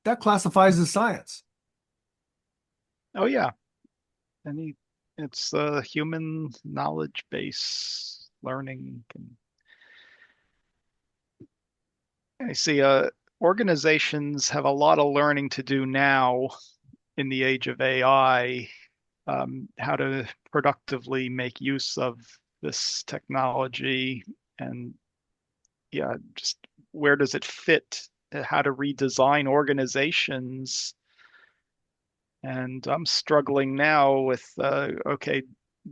that classifies as science. Oh yeah, any it's human knowledge base learning. I see. Organizations have a lot of learning to do now in the age of AI, how to productively make use of this technology, and yeah, just where does it fit? How to redesign organizations. And I'm struggling now with, okay,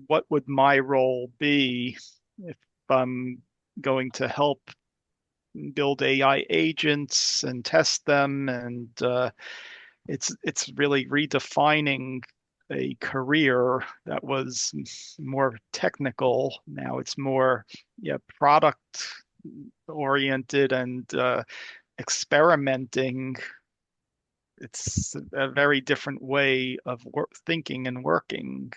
what would my role be if I'm going to help build AI agents and test them, and it's really redefining a career that was more technical. Now it's more, yeah, product oriented and experimenting. It's a very different way of thinking and working.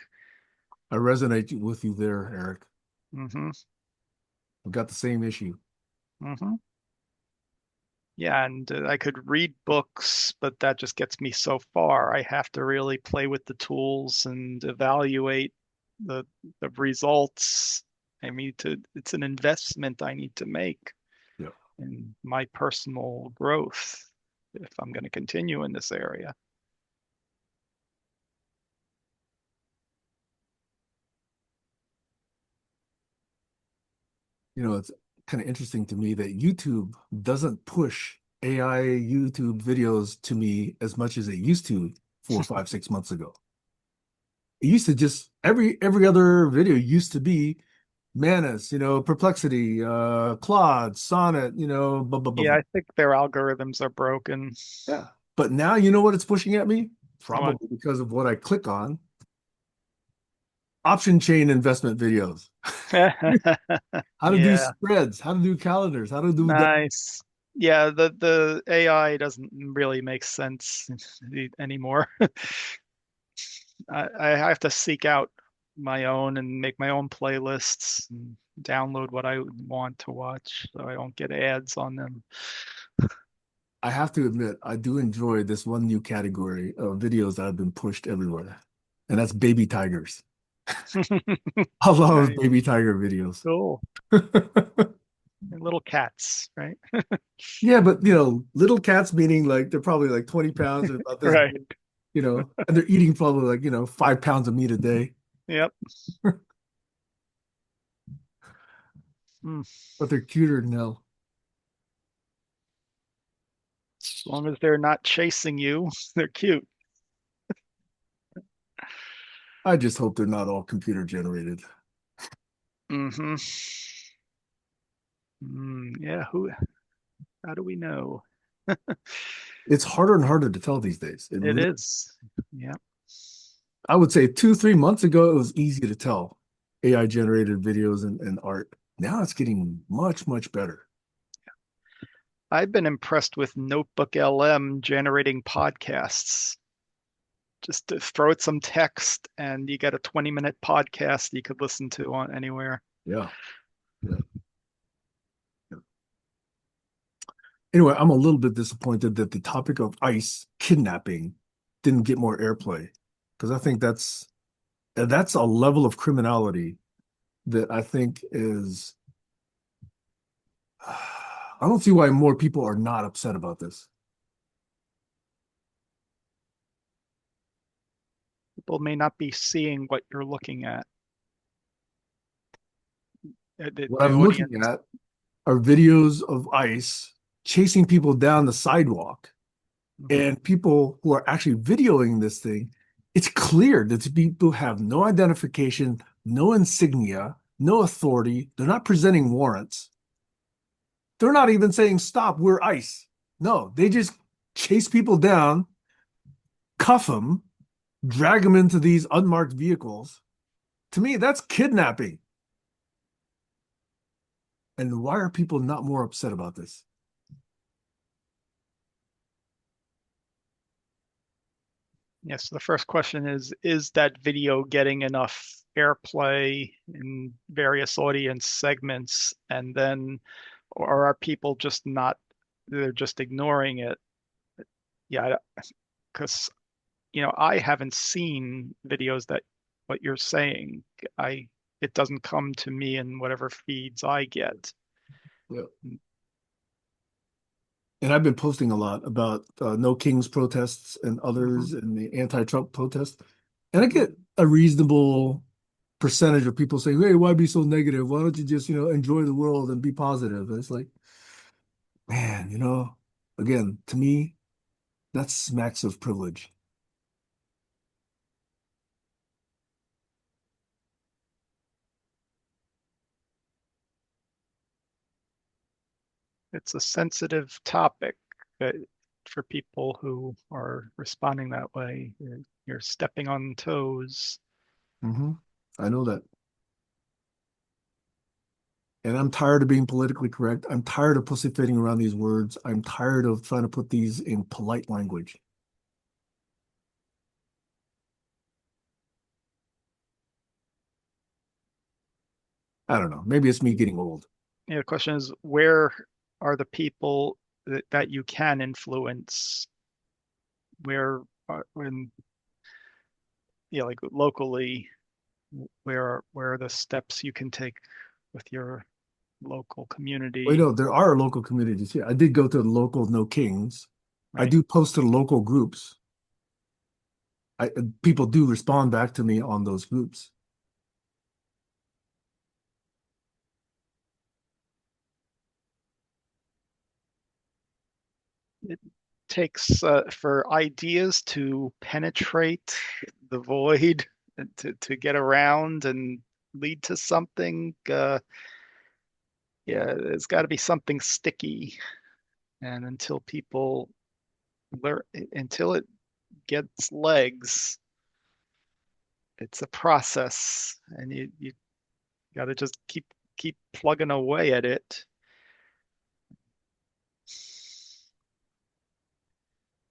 I resonate with you there, Eric. Hmm. I've got the same issue. Hmm. Yeah, and I could read books, but that just gets me so far. I have to really play with the tools and evaluate the the results. I mean, it's an investment I need to make Yeah. in my personal growth if I'm going to continue in this area. It's kind of interesting to me that YouTube doesn't push AI YouTube videos to me as much as it used to 4, 5, 6 months ago. It used to just every other video used to be Manus, Perplexity, Claude, Sonnet, blah blah blah Yeah, blah. I think their algorithms are broken. Yeah. But now you know what it's pushing at me? What? Probably because of what I click on. Option chain investment videos. How to do Yeah, spreads, how to do calendars, how to do that. nice. Yeah, the AI doesn't really make sense anymore. I have to seek out my own and make my own playlists and download what I want to watch so I don't get ads on them. I have to admit, I do enjoy this one new category of videos that have been pushed everywhere, and that's baby tigers. I love Nice. baby tiger videos. Cool. And little cats, right? Yeah, but little cats meaning like they're probably like 20 pounds and about this Right. big, and they're eating probably like, 5 pounds of meat a day, Yep. Mm. but they're cuter than hell. As long as they're not chasing you, they're cute. I just hope they're not all computer generated. Hmm. Yeah, how do we know? It's harder and harder to tell these days. It is. Yeah. I would say 2, 3 months ago, it was easy to tell AI generated videos and art. Now it's getting much, much better. I've been impressed with Notebook LM generating podcasts. Just to throw it some text and you get a 20-minute podcast you could listen to on anywhere. Yeah. Yeah. Yeah. Anyway, I'm a little bit disappointed that the topic of ICE kidnapping didn't get more airplay because I think that's a level of criminality that I think is I don't see why more people are not upset about this. People may not be seeing what you're looking at. What The I'm looking audience. at are videos of ICE chasing people down the sidewalk Mhm. and people who are actually videoing this thing. It's clear that the people have no identification, no insignia, no authority. They're not presenting warrants. They're not even saying, stop, we're ICE. No, they just chase people down, cuff them, drag them into these unmarked vehicles. To me, that's kidnapping. And why are people not more upset about this? Yes, the first question is that video getting enough airplay in various audience segments? And then, or are people just not, they're just ignoring it? Yeah, because, I haven't seen videos that what you're saying. I, it doesn't come to me in whatever feeds I get. Yeah. And I've been posting a lot about No Kings protests and Hmm. others and the anti-Trump protests. And I get a reasonable percentage of people saying, hey, why be so negative? Why don't you just, enjoy the world and be positive? And it's like, man, again, to me, that's smacks of privilege. It's a sensitive topic that for people who are responding that way. You're stepping on toes. Hmm. I know that. And I'm tired of being politically correct. I'm tired of pussyfooting around these words. I'm tired of trying to put these in polite language. I don't know. Maybe it's me getting old. The question is, where are the people that you can influence where when like locally where are the steps you can take with your local Well, community, there are local communities here. I did go to the local No Kings. I right? do post to the local groups. People do respond back to me on those groups. It takes for ideas to penetrate the void and to get around and lead to something. Yeah, there's got to be something sticky, and until it gets legs, it's a process, and you got to just keep plugging away at it.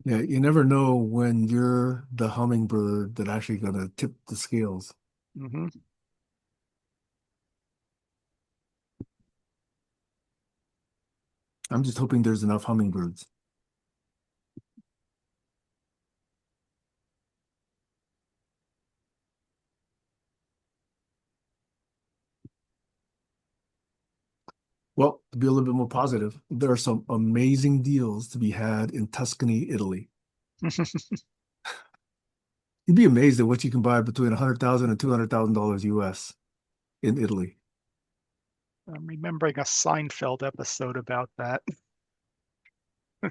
Yeah, you never know when you're the hummingbird that actually gonna tip the scales. Hmm. I'm just hoping there's enough hummingbirds. Well, to be a little bit more positive, there are some amazing deals to be had in Tuscany, Italy. You'd be amazed at what you can buy between 100,000 and $200,000 US in Italy. I'm remembering a Seinfeld episode about that. I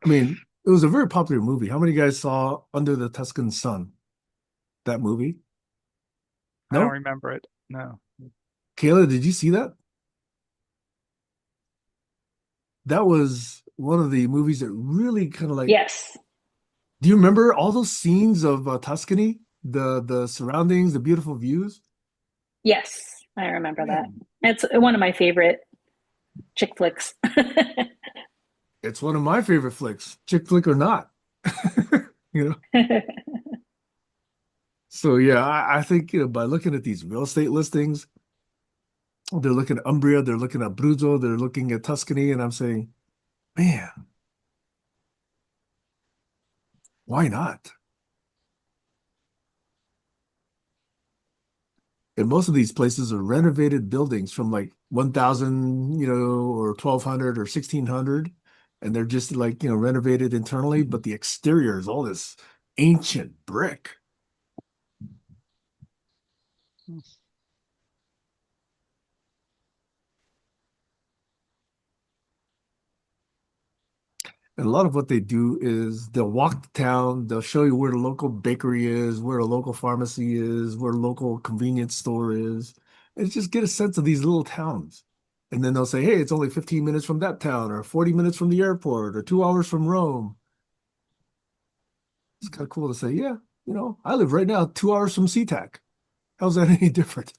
mean, it was a very popular movie. How many guys saw Under the Tuscan Sun? That movie? I don't No? remember it. No. Kayla, did you see that? That was one of the movies that really kind of like, Yes. do you remember all those scenes of Tuscany? The surroundings, the beautiful views? Yes. I remember that. Man, It's one of my favorite chick flicks. it's one of my favorite flicks, chick flick or not. You know? So yeah, I think by looking at these real estate listings, they're looking at Umbria, they're looking at Abruzzo, they're looking at Tuscany, and I'm saying, man, why not? And most of these places are renovated buildings from like 1000, or 1200 or 1600. And they're just like, renovated internally, but the exterior is all this ancient brick. And a lot of what they do is they'll walk the town, they'll show you where the local bakery is, where the local pharmacy is, where the local convenience store is, and just get a sense of these little towns. And then they'll say, hey, it's only 15 minutes from that town, or 40 minutes from the airport, or 2 hours from Rome. It's kind of cool to say, yeah, I live right now 2 hours from SeaTac. How's that any different?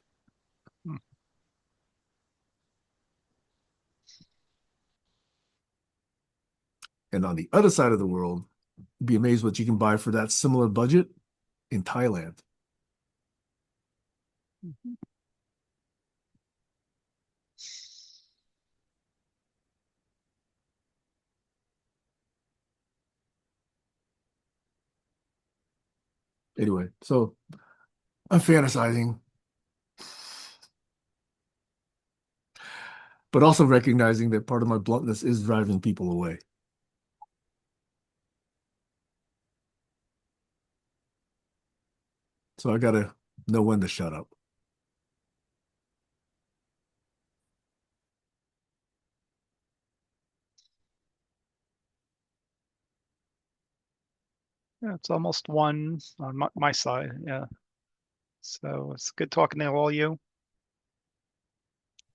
And on the other side of the world, you'd be amazed what you can buy for that similar budget in Thailand. Anyway, so I'm fantasizing, but also recognizing that part of my bluntness is driving people away. So I gotta know when to shut up. Yeah, it's almost one on my side. Yeah. So it's good talking to all you.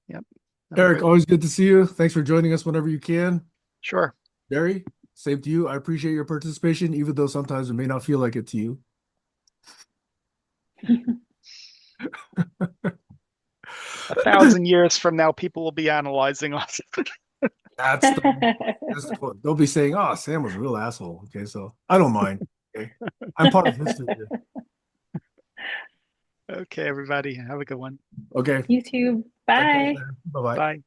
Yep. Have a Eric, good one. always good to see you. Thanks for joining us whenever you can. Sure. Barry, same to you. I appreciate your participation, even though sometimes it may not feel like it to you. 1,000 years from now, people will be analyzing us. That's that's the point. Don't be saying, "Oh, Sam was a real asshole." Okay, so I don't mind. Okay, I'm part of history here. Okay, everybody, have a good one. Okay, You too. likewise, Bye. man. Bye bye. Bye.